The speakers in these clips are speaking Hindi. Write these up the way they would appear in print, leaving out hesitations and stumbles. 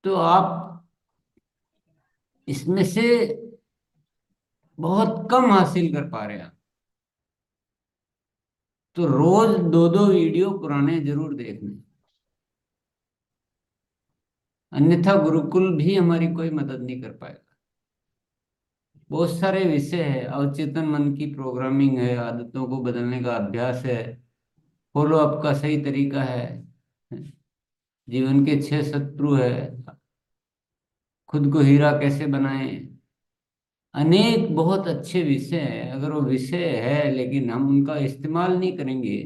तो आप इसमें से बहुत कम हासिल कर पा रहे हैं। तो रोज दो दो वीडियो पुराने जरूर देखने, अन्यथा गुरुकुल भी हमारी कोई मदद नहीं कर पाएगा। बहुत सारे विषय है, अवचेतन मन की प्रोग्रामिंग है, आदतों को बदलने का अभ्यास है, फॉलो अप का सही तरीका है, जीवन के 6 शत्रु है, खुद को हीरा कैसे बनाएं। अनेक बहुत अच्छे विषय हैं। अगर वो विषय है लेकिन हम उनका इस्तेमाल नहीं करेंगे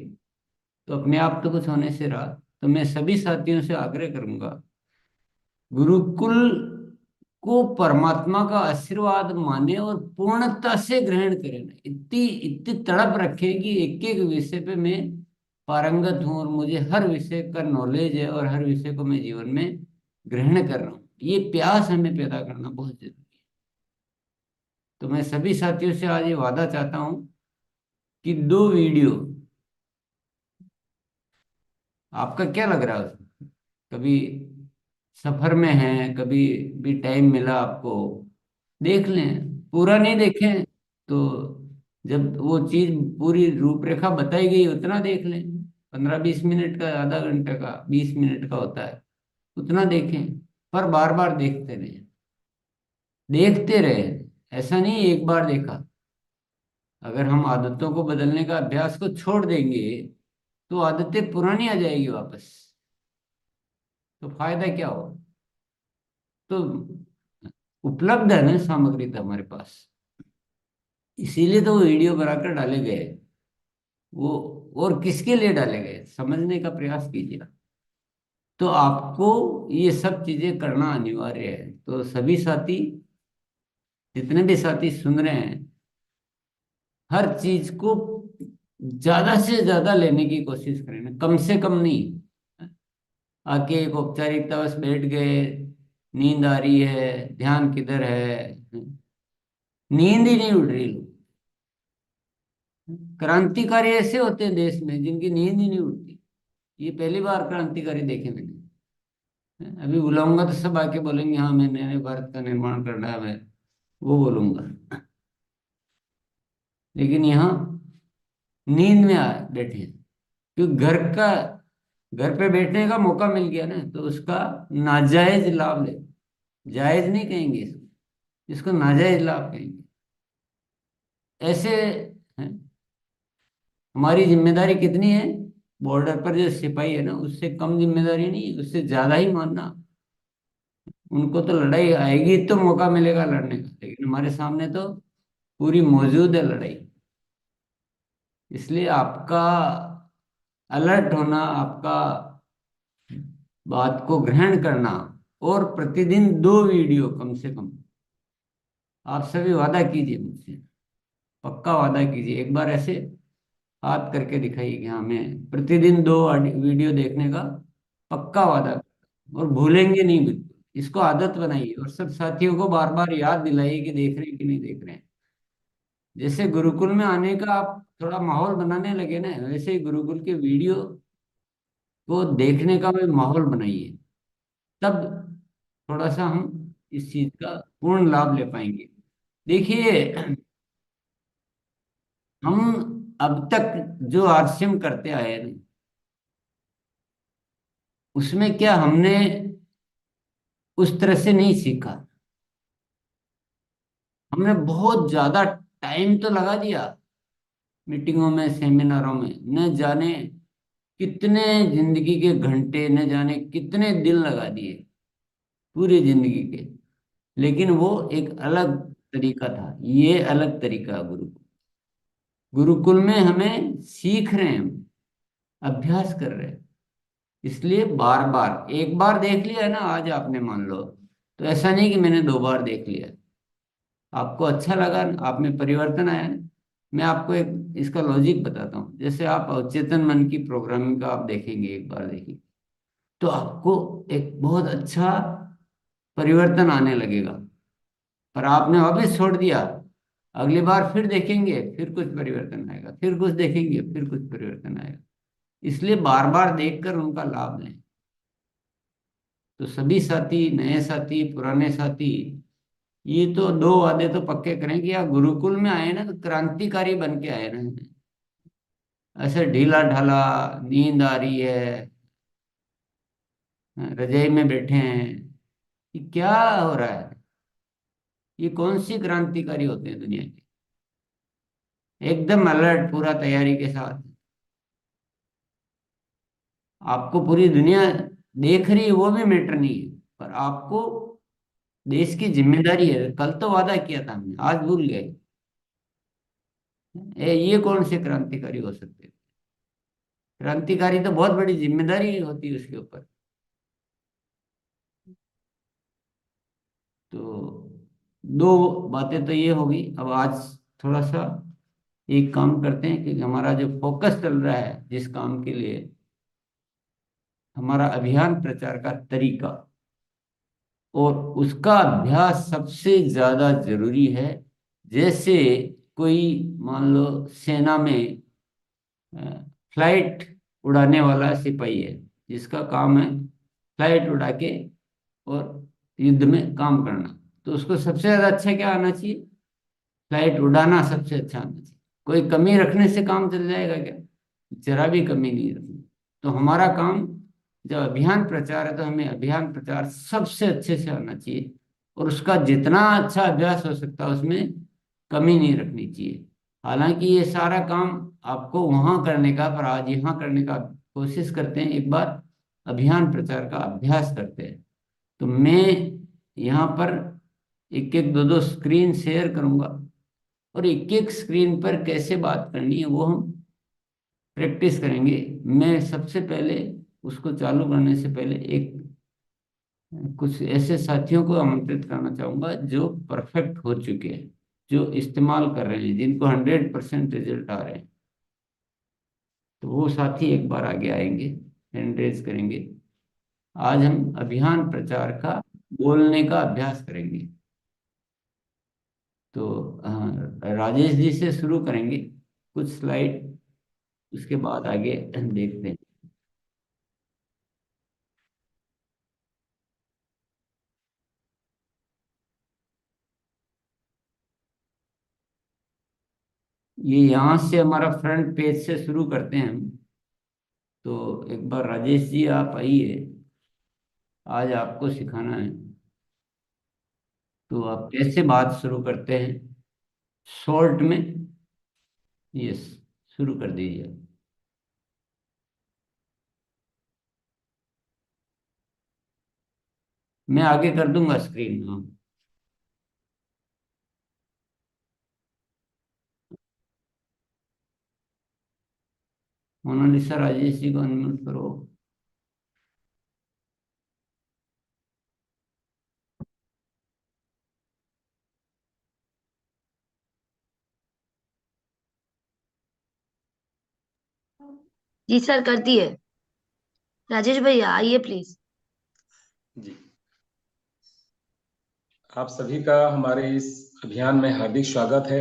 तो अपने आप तो कुछ होने से रहा। तो मैं सभी साथियों से आग्रह करूंगा, गुरुकुल को परमात्मा का आशीर्वाद माने और पूर्णता से ग्रहण करें। इतनी इतनी तड़प रखें कि एक एक विषय पे मैं पारंगत हूँ और मुझे हर विषय का नॉलेज है और हर विषय को मैं जीवन में ग्रहण कर रहा हूँ। ये प्यास हमें पैदा करना बहुत जरूरी है। तो मैं सभी साथियों से आज ये वादा चाहता हूँ कि दो वीडियो, आपका क्या लग रहा है उसमें? कभी सफर में हैं, कभी भी टाइम मिला आपको, देख लें। पूरा नहीं देखें तो जब वो चीज पूरी रूपरेखा बताई गई उतना देख लें। 15-20 मिनट का, आधा घंटे का, 20 मिनट का होता है, उतना देखें। पर बार बार देखते रहें, देखते रहे। ऐसा नहीं एक बार देखा। अगर हम आदतों को बदलने का अभ्यास को छोड़ देंगे तो आदतें पुरानी आ जाएगी वापस। तो फायदा क्या हो? तो उपलब्ध है ना सामग्री तो हमारे पास, इसीलिए तो वो वीडियो बनाकर डाले गए। वो और किसके लिए डाले गए, समझने का प्रयास कीजिए। तो आपको ये सब चीजें करना अनिवार्य है। तो सभी साथी, जितने भी साथी सुन रहे हैं, हर चीज को ज्यादा से ज्यादा लेने की कोशिश करें ना, कम से कम नहीं। आके एक औपचारिकता बस बैठ गए, नींद आ रही है, ध्यान किधर है, नींद ही नहीं उड़ रही। लोग क्रांतिकारी ऐसे होते हैं देश में जिनकी नींद ही नहीं उड़ती। ये पहली बार क्रांतिकारी देखे मैंने। अभी बुलाऊंगा तो सब आके बोलेंगे हाँ मैंने नए भारत का निर्माण करना है, मैं वो बोलूंगा। लेकिन यहाँ नींद में बैठे हैं। क्योंकि घर पे बैठने का मौका मिल गया ना, तो उसका नाजायज लाभ ले। जायज नहीं कहेंगे इसको, इसको नाजायज लाभ कहेंगे। ऐसे हैं। हमारी जिम्मेदारी कितनी है? बॉर्डर पर जो सिपाही है ना, उससे कम जिम्मेदारी नहीं है, उससे ज्यादा ही मानना। उनको तो लड़ाई आएगी तो मौका मिलेगा लड़ने का, लेकिन हमारे सामने तो पूरी मौजूद है लड़ाई। इसलिए आपका अलर्ट होना, आपका बात को ग्रहण करना, और प्रतिदिन दो वीडियो कम से कम, आप सभी वादा कीजिए मुझसे, पक्का वादा कीजिए। एक बार ऐसे हाथ करके दिखाइए कि हाँ मैं प्रतिदिन दो वीडियो देखने का पक्का वादा करता हूं। और भूलेंगे नहीं बिल्कुल, इसको आदत बनाइए और सब साथियों को बार बार याद दिलाइए कि देख रहे हैं कि नहीं देख रहे हैं। जैसे गुरुकुल में आने का आप थोड़ा माहौल बनाने लगे ना, वैसे ही गुरुकुल के वीडियो को देखने का भी माहौल बनाइए। तब थोड़ा सा हम इस चीज का पूर्ण लाभ ले पाएंगे। देखिए, हम अब तक जो आरसीएम करते आए हैं उसमें क्या हमने उस तरह से नहीं सीखा। हमने बहुत ज्यादा टाइम तो लगा दिया मीटिंगों में, सेमिनारों में, न जाने कितने जिंदगी के घंटे, न जाने कितने दिन लगा दिए पूरी जिंदगी के। लेकिन वो एक अलग तरीका था, ये अलग तरीका है गुरुकुल। गुरुकुल में हमें सीख रहे हैं हम, अभ्यास कर रहे हैं। इसलिए बार बार, एक बार देख लिया है ना आज आपने मान लो, तो ऐसा नहीं कि मैंने 2 बार देख लिया। आपको अच्छा लगा, आप में परिवर्तन आया ना। मैं आपको एक इसका लॉजिक बताता हूँ। जैसे आप अवचेतन मन की प्रोग्रामिंग का आप देखेंगे, एक बार देखेंगे तो आपको एक बहुत अच्छा परिवर्तन आने लगेगा। पर आपने वापस छोड़ दिया, अगली बार फिर देखेंगे फिर कुछ परिवर्तन आएगा, फिर कुछ देखेंगे फिर कुछ परिवर्तन आएगा। इसलिए बार बार देखकर उनका लाभ लें। तो सभी साथी, नए साथी, पुराने साथी, ये तो दो वादे तो पक्के करें कि आप गुरुकुल में आए ना तो क्रांतिकारी बन के आए ना। ऐसे ढीला ढाला, नींद आ रही है, रजाई में बैठे हैं, ये क्या हो रहा है? ये कौन सी क्रांतिकारी होते हैं दुनिया के? एकदम अलर्ट, पूरा तैयारी के साथ। आपको पूरी दुनिया देख रही है वो भी मैटर नहीं है, पर आपको देश की जिम्मेदारी है। कल तो वादा किया था हमने, आज भूल गए। ये कौन से क्रांतिकारी हो सकते हैं? क्रांतिकारी तो बहुत बड़ी जिम्मेदारी होती है उसके ऊपर। तो दो बातें तो ये होगी। अब आज थोड़ा सा एक काम करते हैं कि हमारा जो फोकस चल रहा है जिस काम के लिए, हमारा अभियान प्रचार का तरीका और उसका अभ्यास सबसे ज्यादा जरूरी है। जैसे कोई मान लो सेना में फ्लाइट उड़ाने वाला सिपाही है, जिसका काम है फ्लाइट उड़ा के और युद्ध में काम करना। तो उसको सबसे ज्यादा अच्छा क्या आना चाहिए? फ्लाइट उड़ाना सबसे अच्छा आना चाहिए। कोई कमी रखने से काम चल जाएगा क्या? जरा भी कमी नहीं रखनी। तो हमारा काम, जब अभियान प्रचार है तो हमें अभियान प्रचार सबसे अच्छे से आना चाहिए, और उसका जितना अच्छा अभ्यास हो सकता है उसमें कमी नहीं रखनी चाहिए। हालांकि ये सारा काम आपको वहां करने का, पर आज यहाँ करने का कोशिश करते हैं। एक बार अभियान प्रचार का अभ्यास करते हैं। तो मैं यहाँ पर एक एक दो दो स्क्रीन शेयर करूंगा, और एक एक स्क्रीन पर कैसे बात करनी है वो हम प्रैक्टिस करेंगे। मैं सबसे पहले उसको चालू करने से पहले एक कुछ ऐसे साथियों को आमंत्रित करना चाहूंगा जो परफेक्ट हो चुके हैं, जो इस्तेमाल कर रहे हैं, जिनको 100% रिजल्ट आ रहे हैं। तो वो साथी एक बार आगे आएंगे, हैंड रेज करेंगे। आज हम अभियान प्रचार का बोलने का अभ्यास करेंगे। तो राजेश जी से शुरू करेंगे, कुछ स्लाइड, उसके बाद आगे देखते हैं। ये यहाँ से हमारा फ्रंट पेज से शुरू करते हैं हम। तो एक बार राजेश जी आप आइए, आज आपको सिखाना है। तो आप कैसे बात शुरू करते हैं शॉर्ट में? यस, शुरू कर दीजिए। मैं आगे कर दूंगा स्क्रीन। हाँ, मोनालिसा राजेश जी को अनम्यूट करो। जी सर, कर दिए। राजेश भैया आइए प्लीज। जी, आप सभी का हमारे इस अभियान में हार्दिक स्वागत है।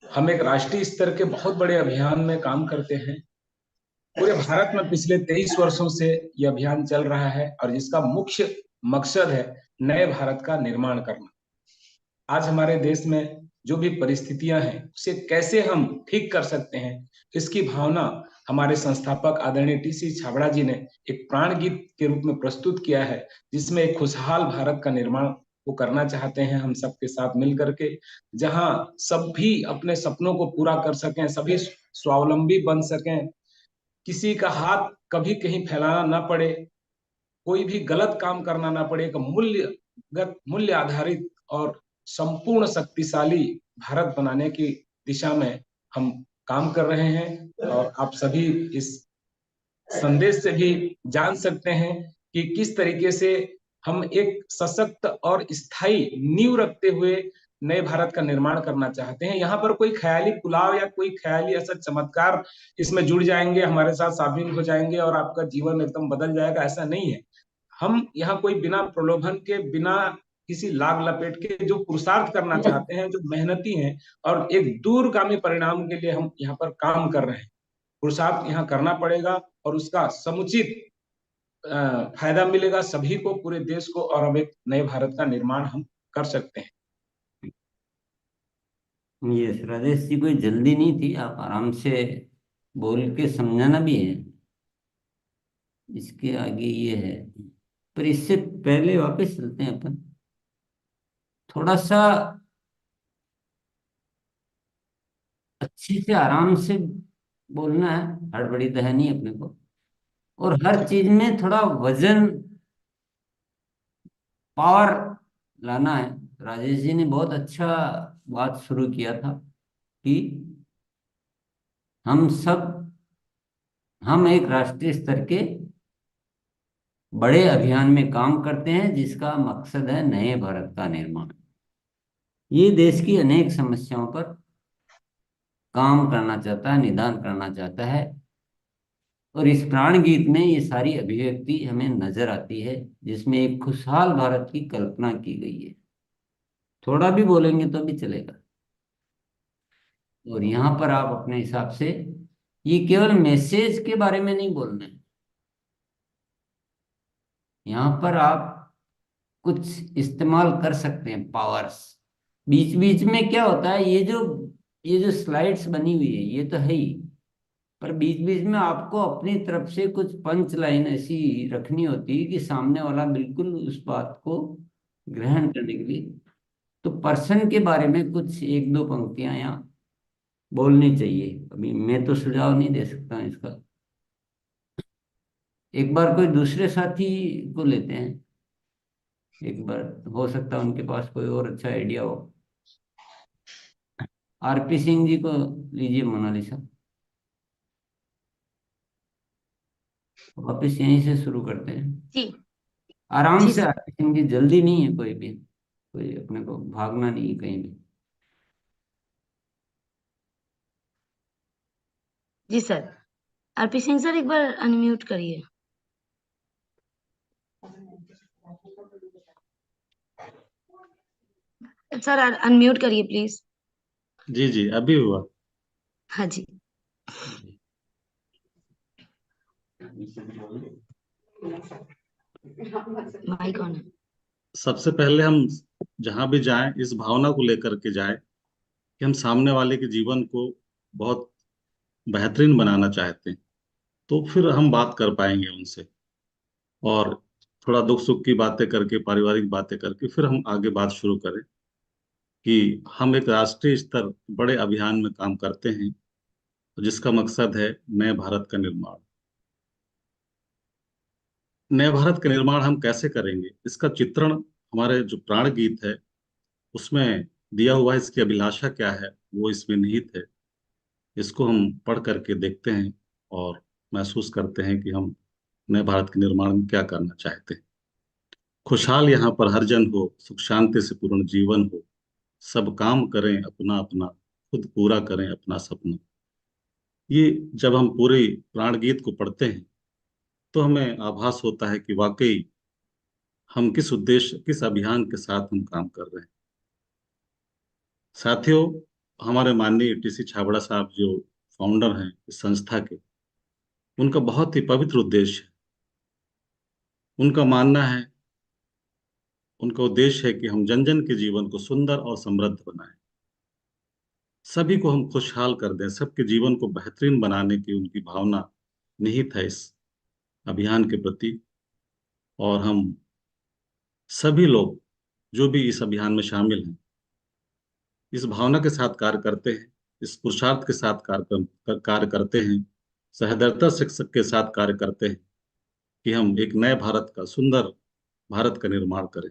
हम एक राष्ट्रीय स्तर के बहुत बड़े अभियान में काम करते हैं। पूरे भारत में पिछले 23 वर्षों से यह अभियान चल रहा है और जिसका मुख्य मकसद है नए भारत का निर्माण करना। आज हमारे देश में जो भी परिस्थितियां हैं उसे कैसे हम ठीक कर सकते हैं, इसकी भावना हमारे संस्थापक आदरणीय टीसी छाबड़ा जी ने एक प्राण गीत के रूप में प्रस्तुत किया है, जिसमें एक खुशहाल भारत का निर्माण वो करना चाहते हैं हम सबके साथ मिल करके, जहां सब भी अपने सपनों को पूरा कर सकें, सभी स्वावलंबी बन सकें, किसी का हाथ कभी कहीं फैलाना ना पड़े, कोई भी गलत काम करना ना पड़े। एक मूल्य आधारित और संपूर्ण शक्तिशाली भारत बनाने की दिशा में हम काम कर रहे हैं। और आप सभी इस संदेश से भी जान सकते हैं कि किस तरीके से हम एक सशक्त और स्थायी नींव रखते हुए नए भारत का निर्माण करना चाहते हैं। यहाँ पर कोई ख्याली पुलाव या कोई ख्याली ऐसा चमत्कार इसमें जुड़ जाएंगे, हमारे साथ शामिल हो जाएंगे और आपका जीवन एकदम बदल जाएगा, ऐसा नहीं है। हम यहाँ कोई बिना प्रलोभन के, बिना किसी लाग लपेट के जो पुरुषार्थ करना चाहते हैं, जो मेहनती हैं और एक दूरगामी परिणाम के लिए हम यहाँ पर काम कर रहे हैं। पुरुषार्थ यहाँ करना पड़ेगा और उसका समुचित फायदा मिलेगा सभी को, पूरे देश को, और अब एक नए भारत का निर्माण हम कर सकते हैं। यस राजेश जी, कोई जल्दी नहीं थी, आप आराम से बोल के समझाना भी है। इसके आगे ये है, पर इससे पहले वापस चलते हैं अपन। थोड़ा सा अच्छे से आराम से बोलना है, हड़बड़ी तो है नहीं अपने को। और हर ठीक। चीज में थोड़ा वजन, पावर लाना है। राजेश जी ने बहुत अच्छा बात शुरू किया था कि हम सब, हम एक राष्ट्रीय स्तर के बड़े अभियान में काम करते हैं जिसका मकसद है नए भारत का निर्माण। ये देश की अनेक समस्याओं पर काम करना चाहता है, निदान करना चाहता है। और इस प्राण गीत में ये सारी अभिव्यक्ति हमें नजर आती है, जिसमें एक खुशहाल भारत की कल्पना की गई है। थोड़ा भी बोलेंगे तो भी चलेगा। और यहाँ पर आप अपने हिसाब से, ये केवल मैसेज के बारे में नहीं बोलना है। यहाँ पर आप कुछ इस्तेमाल कर सकते हैं पावर्स। बीच बीच में क्या होता है, ये जो स्लाइड्स बनी हुई है ये तो है ही, पर बीच बीच में आपको अपनी तरफ से कुछ पंच लाइन ऐसी रखनी होती है कि सामने वाला बिल्कुल उस बात को ग्रहण करने के लिए, तो पर्सन के बारे में कुछ एक दो पंक्तियां यहाँ बोलनी चाहिए। अभी मैं तो सुझाव नहीं दे सकता इसका, एक बार कोई दूसरे साथी को लेते हैं। एक बार हो सकता है उनके पास कोई और अच्छा आइडिया हो। आरपी सिंह जी को लीजिए, मोनालिसा। वापस यहीं से शुरू करते हैं, जी। आराम जी से। सर। आरपी सिंह जी, जल्दी नहीं है कोई भी, कोई अपने को भागना नहीं है कहीं भी। जी सर। आरपी सिंह सर, एक बार अनम्यूट करिए। सर अनम्यूट करिए प्लीज। जी जी, अभी हुआ। हाँ जी। जी। भाई कौन है? सबसे पहले हम जहां भी जाएं इस भावना को लेकर के जाएं कि हम सामने वाले के जीवन को बहुत बेहतरीन बनाना चाहते हैं, तो फिर हम बात कर पाएंगे उनसे। और थोड़ा दुख सुख की बातें करके, पारिवारिक बातें करके फिर हम आगे बात शुरू करें कि हम एक राष्ट्रीय स्तर बड़े अभियान में काम करते हैं जिसका मकसद है नए भारत का निर्माण। नए भारत का निर्माण हम कैसे करेंगे, इसका चित्रण हमारे जो प्राण गीत है उसमें दिया हुआ है। इसकी अभिलाषा क्या है वो इसमें निहित है। इसको हम पढ़ करके देखते हैं और महसूस करते हैं कि हम नए भारत के निर्माण में क्या करना चाहते हैं। खुशहाल यहाँ पर हर जन हो, सुख शांति से पूर्ण जीवन हो, सब काम करें अपना अपना, खुद पूरा करें अपना सपना। ये जब हम पूरे प्राण गीत को पढ़ते हैं तो हमें आभास होता है कि वाकई हम किस उद्देश्य, किस अभियान के साथ हम काम कर रहे हैं। साथियों, हमारे माननीय टीसी छाबड़ा साहब जो फाउंडर हैं इस संस्था के, उनका बहुत ही पवित्र उद्देश्य है। उनका मानना है, उनका उद्देश्य है कि हम जन जन के जीवन को सुंदर और समृद्ध बनाएं, सभी को हम खुशहाल कर दें। सबके जीवन को बेहतरीन बनाने की उनकी भावना निहित है इस अभियान के प्रति। और हम सभी लोग जो भी इस अभियान में शामिल हैं, इस भावना के साथ कार्य करते हैं, इस पुरुषार्थ के साथ कार्य करते हैं, सहृदयता से के साथ कार्य करते हैं कि हम एक नए भारत का, सुंदर भारत का निर्माण करें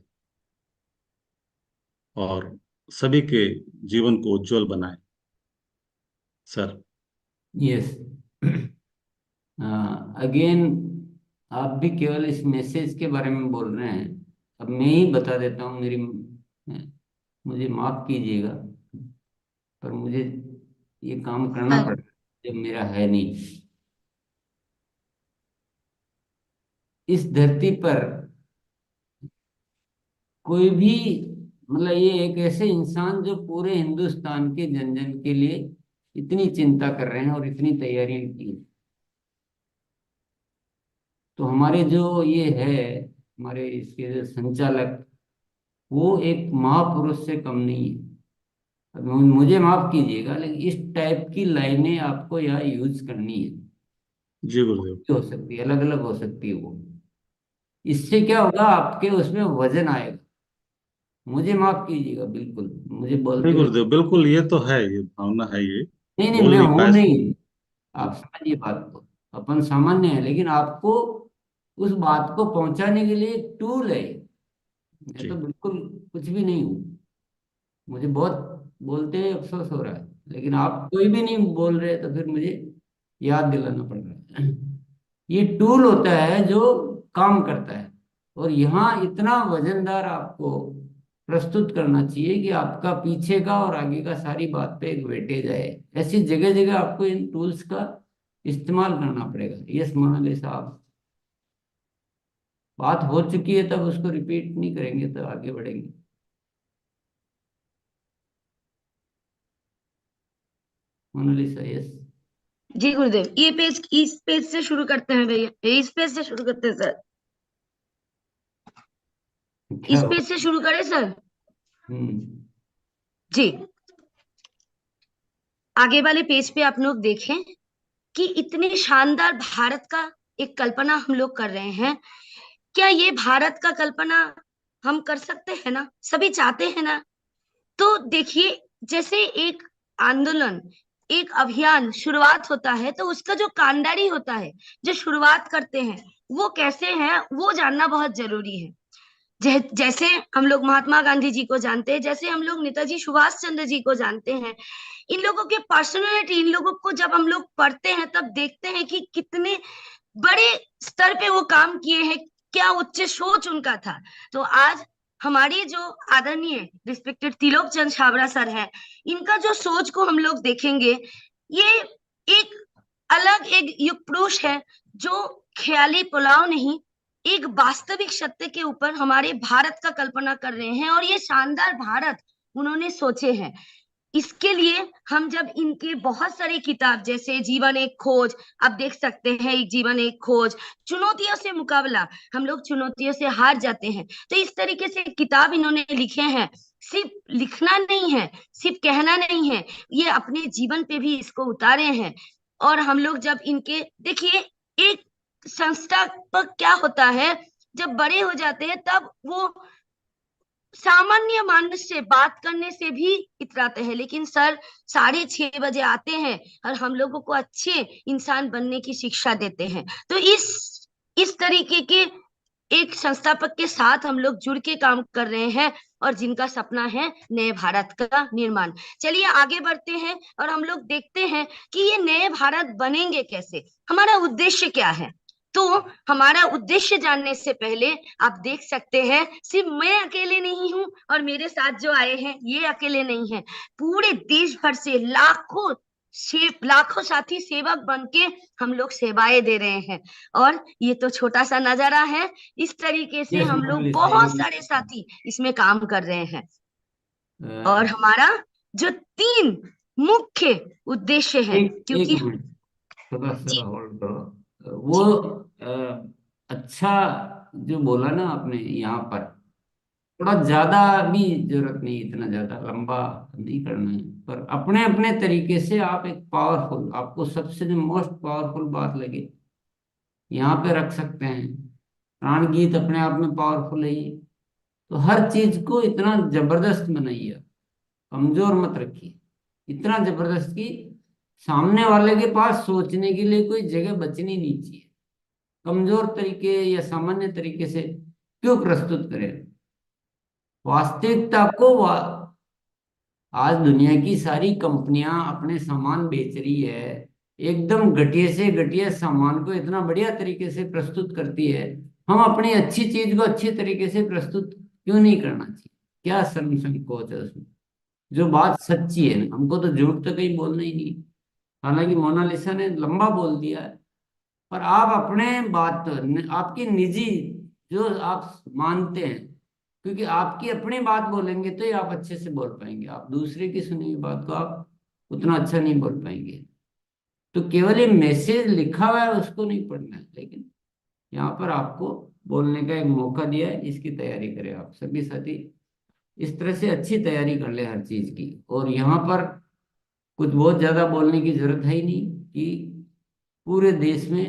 और सभी के जीवन को उज्जवल बनाएं। सर। यस। अगेन, आप भी केवल इस मैसेज के बारे में बोल रहे हैं। अब मैं ही बता देता हूँ, मुझे माफ कीजिएगा, पर मुझे ये काम करना सर। पड़ेगा जब मेरा है नहीं। इस धरती पर कोई भी, मतलब ये एक ऐसे इंसान जो पूरे हिंदुस्तान के जन जन के लिए इतनी चिंता कर रहे हैं और इतनी तैयारियां की हैं। तो हमारे जो ये है, हमारे इसके जो संचालक, वो एक महापुरुष से कम नहीं है। अब मुझे माफ कीजिएगा, लेकिन इस टाइप की लाइनें आपको यहाँ यूज करनी है। जी गुरुदेव। हो सकती है, अलग अलग हो सकती है वो। इससे क्या होगा, आपके उसमें वजन आएगा। मुझे माफ कीजिएगा, बिल्कुल मुझे नहीं बोलते हुए। गुरुदेव, बिल्कुल ये तो है, ये भावना है, ये नहीं नहीं, बोल मैं नहीं हूं पाए। नहीं। जी। आप समझिए बात को। अपन सामान्य है, लेकिन आपको उस बात को पहुंचाने के लिए एक टूल है। मैं तो जी। बिल्कुल कुछ भी नहीं हूँ। मुझे बहुत बोलते हुए अफसोस हो रहा है, लेकिन आप कोई भी नहीं बोल रहे, तो फिर मुझे याद दिलाना पड़ रहा है। ये टूल होता है जो काम करता है। और यहाँ इतना वजनदार आपको प्रस्तुत करना चाहिए कि आपका पीछे का और आगे का सारी बात पे एक वेटेज आए। ऐसी जगह जगह आपको इन टूल्स का इस्तेमाल करना पड़ेगा। यस मोनाली साहब, बात हो चुकी है, तब उसको रिपीट नहीं करेंगे तो आगे बढ़ेंगे। Mona Lisa, yes. जी गुरुदेव, ये पेज, इस पेज से शुरू करते हैं भैया, इस पेज से शुरू करते हैं सर। क्या इस हो? पेज से शुरू करें सर? हम्म। जी। आगे वाले पेज पे आप लोग देखें कि इतने शानदार भारत का एक कल्पना हम लोग कर रहे हैं। क्या ये भारत का कल्पना हम कर सकते हैं ना? सभी चाहते हैं ना? तो देखिए, जैसे एक आंदोलन, एक अभियान शुरुआत होता है, तो उसका जो कांडारी होता है, जो शुरुआत करते हैं, वो कैसे हैं, वो जानना बहुत जरूरी है। जैसे हम लोग महात्मा गांधी जी को जानते हैं, जैसे हम लोग नेताजी सुभाष चंद्र जी को जानते हैं, इन लोगों के पर्सनालिटी, इन लोगों को जब हम लोग पढ़ते हैं तब देखते हैं कि कितने बड़े स्तर पे वो काम किए हैं, क्या उच्च सोच उनका था। तो आज हमारी जो आदरणीय रिस्पेक्टेड त्रिलोक चंद छाबड़ा सर हैं, इनका जो सोच को हम लोग देखेंगे, ये एक अलग एक युग पुरुष है, जो ख्याली पुलाव नहीं, एक वास्तविक सत्य के ऊपर हमारे भारत का कल्पना कर रहे हैं, और ये शानदार भारत उन्होंने सोचे हैं। इसके लिए हम जब इनके बहुत सारी किताब, जैसे जीवन एक खोज, आप देख सकते हैं, एक जीवन एक खोज, चुनौतियों से मुकाबला, हम लोग चुनौतियों से हार जाते हैं, तो इस तरीके से किताब इन्होंने लिखे हैं। सिर्फ लिखना नहीं है, सिर्फ कहना नहीं है, ये अपने जीवन पे भी इसको उतारे हैं। और हम लोग जब इनके देखिए, एक संस्थापक क्या होता है, जब बड़े हो जाते हैं तब वो सामान्य मानस से बात करने से भी इतराते हैं, लेकिन सर 6:30 बजे आते हैं और हम लोगों को अच्छे इंसान बनने की शिक्षा देते हैं। तो इस तरीके के एक संस्थापक के साथ हम लोग जुड़ के काम कर रहे हैं, और जिनका सपना है नए भारत का निर्माण। चलिए आगे बढ़ते हैं और हम लोग देखते हैं कि ये नए भारत बनेंगे कैसे, हमारा उद्देश्य क्या है। तो हमारा उद्देश्य जानने से पहले आप देख सकते हैं, सिर्फ मैं अकेले नहीं हूं, और मेरे साथ जो आए हैं ये अकेले नहीं है, पूरे देश भर से लाखों साथी सेवक बन के हम लोग सेवाएं दे रहे हैं। और ये तो छोटा सा नजारा है, इस तरीके से यस हम लोग मोनालिसा, बहुत सारे साथी इसमें काम कर रहे हैं। और एक हमारा जो 3 मुख्य उद्देश्य है, एक क्योंकि मिनट, थोड़ा सा जी होल्ड करो। वो जी अच्छा जो बोला ना आपने यहाँ पर, थोड़ा ज्यादा भी जरूरत नहीं, इतना ज्यादा लंबा नहीं करना है। पर अपने अपने तरीके से आप एक पावरफुल, आपको सबसे जो मोस्ट पावरफुल बात लगे यहाँ पे रख सकते हैं। प्राण गीत अपने आप में पावरफुल है ये। तो हर चीज को इतना जबरदस्त बनाइए, कमजोर मत रखिए। इतना जबरदस्त कि सामने वाले के पास सोचने के लिए कोई जगह बचनी नहीं चाहिए। कमजोर तरीके या सामान्य तरीके से क्यों प्रस्तुत करें? वास्तविकता को आज दुनिया की सारी कंपनियां अपने सामान बेच रही है, एकदम घटिया से घटिया सामान को इतना बढ़िया तरीके से प्रस्तुत करती है। हम अपनी अच्छी चीज को अच्छी तरीके से प्रस्तुत क्यों नहीं करना चाहिए? क्या शर्म संकोच है उसमें? जो बात सच्ची है, हमको तो झूठ तो कहीं बोलना ही नहीं। हालांकि मोनालिसा ने लंबा बोल दिया है, पर आप अपने बात, आपकी निजी जो आप मानते हैं, क्योंकि आपकी अपनी बात बोलेंगे तो ही आप अच्छे से बोल पाएंगे। आप दूसरे की सुनी हुई बात को आप उतना अच्छा नहीं बोल पाएंगे। तो केवल ये मैसेज लिखा हुआ है उसको नहीं पढ़ना है, लेकिन यहाँ पर आपको बोलने का एक मौका दिया है, इसकी तैयारी करें आप सभी साथी। इस तरह से अच्छी तैयारी कर ले हर चीज की। और यहाँ पर कुछ बहुत ज्यादा बोलने की जरूरत है ही नहीं कि पूरे देश में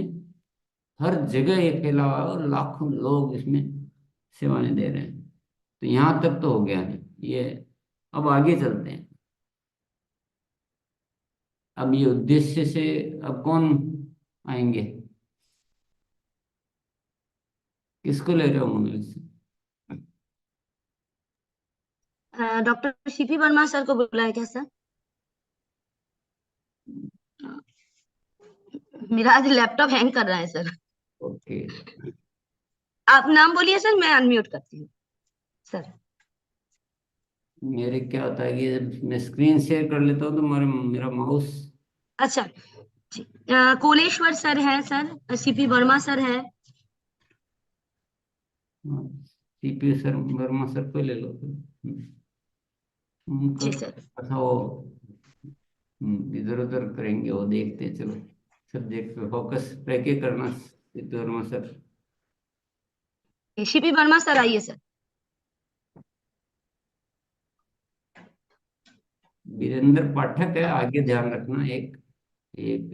हर जगह ये फैला हुआ है और लाखों लोग इसमें सेवाएं दे रहे हैं। तो यहाँ तक तो हो गया है ये। अब आगे चलते हैं। अब ये उद्देश्य से अब कौन आएंगे? किसको ले रहे हो मोनोलिथ से? डॉक्टर सीपी वर्मा सर को बुलाया क्या सर? मेरा आज लैपटॉप हैंग कर रहा है सर। ओके। आप नाम बोलिए सर, मैं अनम्यूट करती हूँ सर। मेरे क्या होता है कि जब मैं स्क्रीन शेयर कर लेता हूँ तो मेरा माउस। अच्छा जी। कोलेश्वर सर है सर, सीपी वर्मा सर है। सीपी सर वर्मा सर को ले लो तो। उनका जी सर। अच्छा वो इधर उधर करेंगे, वो देखते हैं। चलो सब्जेक्ट पे फोकस रह के करना CP Verma sir. CP Verma sir आइए सर। वीरेंद्र पाठक है आगे, ध्यान रखना। एक एक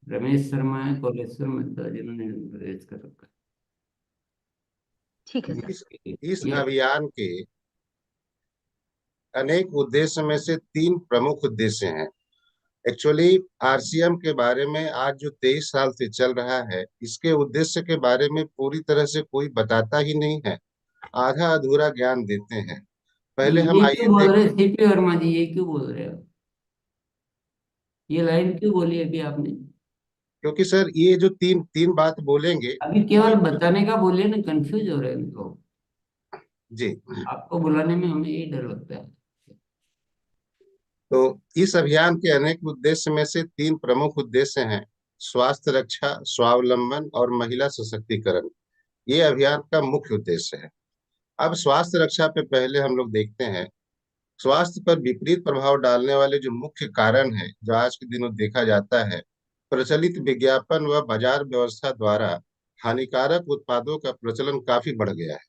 रमेश शर्मा है कोलेश्वर मेहता जिन्होंने रेज कर रखा ठीक है सर। इस है। इस ये अभियान के अनेक उद्देश्य में से तीन प्रमुख उद्देश्य हैं। एक्चुअली आरसीएम के बारे में आज जो 23 साल से चल रहा है, इसके उद्देश्य के बारे में पूरी तरह से कोई बताता ही नहीं है। आधा अधूरा ज्ञान देते हैं। पहले हम ये क्यों आइए बोल देख। रहे सीपी वर्मा जी, ये क्यों बोल रहे हो? ये लाइन क्यों बोली अभी आपने? क्योंकि सर ये जो तीन तीन बात बोलेंगे। अभी केवल बताने का बोलिए ना, कंफ्यूज हो रहे हैं लोग। जी। आपको बुलाने में हमें यही डर लगता है। तो इस अभियान के अनेक उद्देश्य में से तीन प्रमुख उद्देश्य हैं। स्वास्थ्य रक्षा, स्वावलंबन और महिला सशक्तिकरण। ये अभियान का मुख्य उद्देश्य है। अब स्वास्थ्य रक्षा पे पहले हम लोग देखते हैं। स्वास्थ्य पर विपरीत प्रभाव डालने वाले जो मुख्य कारण है, जो आज के दिनों देखा जाता है, प्रचलित विज्ञापन व बाजार व्यवस्था द्वारा हानिकारक उत्पादों का प्रचलन काफी बढ़ गया है।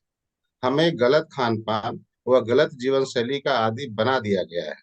हमें गलत खान पान व गलत जीवन शैली का आदी बना दिया गया है।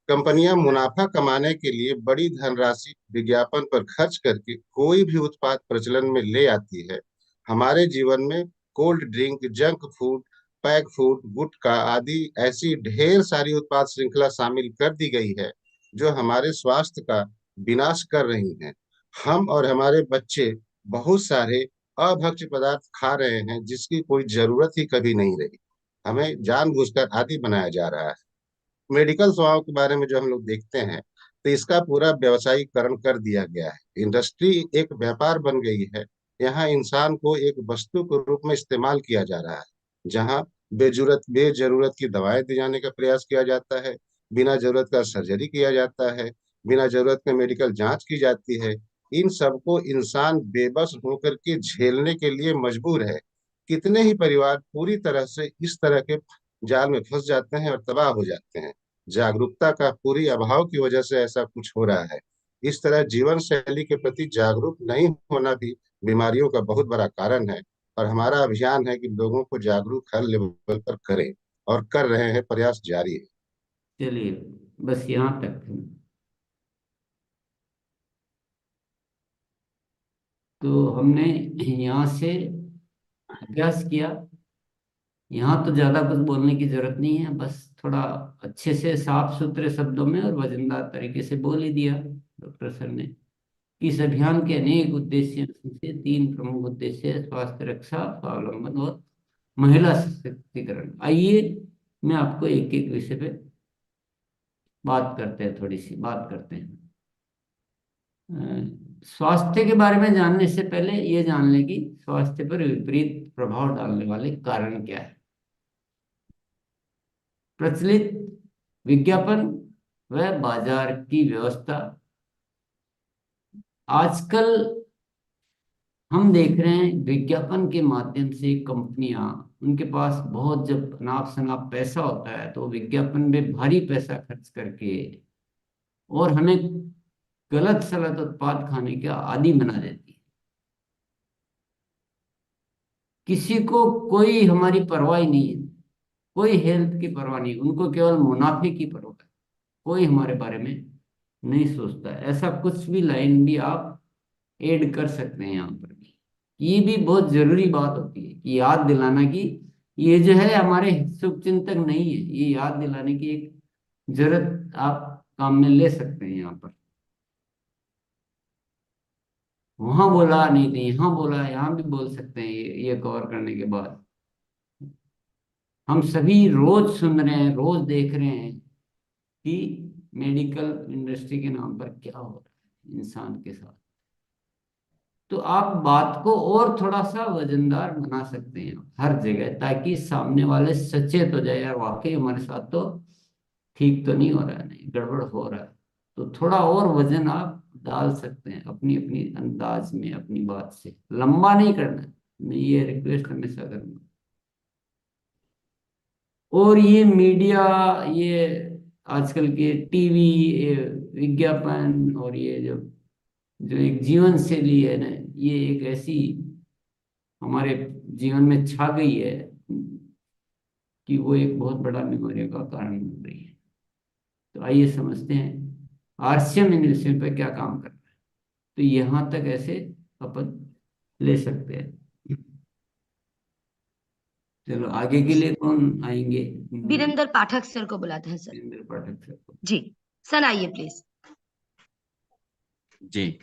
कंपनियां मुनाफा कमाने के लिए बड़ी धनराशि विज्ञापन पर खर्च करके कोई भी उत्पाद प्रचलन में ले आती है। हमारे जीवन में cold drink, junk food, pack food, गुटखा आदि ऐसी ढेर सारी उत्पाद श्रृंखला शामिल कर दी गई है, जो हमारे स्वास्थ्य का विनाश कर रही हैं। हम और हमारे बच्चे बहुत सारे अभक्ष्य पदार्थ खा रहे हैं, जिसकी कोई जरूरत ही कभी नहीं रही। हमें जानबूझकर आदी बनाया जा रहा है। मेडिकल सेवाओं के बारे में जो हम लोग देखते हैं, तो इसका पूरा व्यवसायीकरण कर दिया गया है। इंडस्ट्री एक व्यापार बन गई है। यहाँ इंसान को एक वस्तु के रूप में इस्तेमाल किया जा रहा है, जहाँ बेजरूरत की दवाएं दी जाने का प्रयास किया जाता है, बिना जरूरत का सर्जरी किया जाता है, बिना जरूरत के मेडिकल जांच की जाती है। इन सबको इंसान बेबस होकर के झेलने के लिए मजबूर है। कितने ही परिवार पूरी तरह से इस तरह के जाल में फंस जाते हैं और तबाह हो जाते हैं। जागरूकता का पूरी अभाव की वजह से ऐसा कुछ हो रहा है। इस तरह जीवन शैली के प्रति जागरूक नहीं होना भी बीमारियों का बहुत बड़ा कारण है। और हमारा अभियान है कि लोगों को जागरूक हर लेवल पर करें, और कर रहे हैं, प्रयास जारी है। चलिए, बस यहाँ तक। तो हमने यहाँ से अभ्यास किया। यहाँ तो ज्यादा कुछ बोलने की जरूरत नहीं है, बस थोड़ा अच्छे से साफ सुथरे शब्दों में और वजनदार तरीके से बोल ही दिया डॉक्टर सर ने। इस अभियान के अनेक उद्देश्य हैं, उसमें से तीन प्रमुख उद्देश्य है: स्वास्थ्य रक्षा, स्वावलंबन और महिला सशक्तिकरण। आइए मैं आपको एक एक विषय पे बात करते हैं, थोड़ी सी बात करते हैं। स्वास्थ्य के बारे में जानने से पहले ये जान लें कि स्वास्थ्य पर विपरीत प्रभाव डालने वाले कारण क्या है। प्रचलित विज्ञापन व बाजार की व्यवस्था। आजकल हम देख रहे हैं विज्ञापन के माध्यम से कंपनियां, उनके पास बहुत जब अनाप शनाप पैसा होता है तो विज्ञापन में भारी पैसा खर्च करके और हमें गलत सलत उत्पाद खाने का आदी बना देती है। किसी को कोई हमारी परवाह ही नहीं है, कोई हेल्थ की परवाह नहीं, उनको केवल मुनाफे की परवाह है। कोई हमारे बारे में नहीं सोचता है। ऐसा कुछ भी लाइन भी आप ऐड कर सकते हैं यहाँ पर भी। ये भी बहुत जरूरी बात होती है कि याद दिलाना कि ये जो है हमारे शुभचिंतक नहीं है, ये याद दिलाने की एक जरूरत आप काम में ले सकते हैं यहाँ पर। वहां बोला नहीं थी, यहाँ बोला, यहाँ भी बोल सकते हैं ये कवर करने के बाद। हम सभी रोज सुन रहे हैं, रोज देख रहे हैं कि मेडिकल इंडस्ट्री के नाम पर क्या हो रहा है इंसान के साथ। तो आप बात को और थोड़ा सा वजनदार बना सकते हैं हर जगह, ताकि सामने वाले सचेत हो जाए, यार वाकई हमारे साथ तो ठीक तो नहीं हो रहा है, नहीं गड़बड़ हो रहा है। तो थोड़ा और वजन आप डाल सकते हैं अपनी अपनी अंदाज में, अपनी बात से लंबा नहीं करना है। मैं ये रिक्वेस्ट हमेशा करूंगा। और ये मीडिया, ये आजकल के टीवी, ये विज्ञापन, और ये जो जो एक जीवन शैली है ना, ये एक ऐसी हमारे जीवन में छा गई है कि वो एक बहुत बड़ा बीमारियों का कारण बन रही है। तो आइए समझते हैं आरसीएम इन विषय पर क्या काम कर रहा है। तो यहाँ तक ऐसे अपन ले सकते हैं। चलो आगे के लिए कौन आएंगे? वीरेंद्र पाठक सर को बुलाते हैं सर। वीरेंद्र पाठक सर को। जी सर, आइए प्लीज। जी।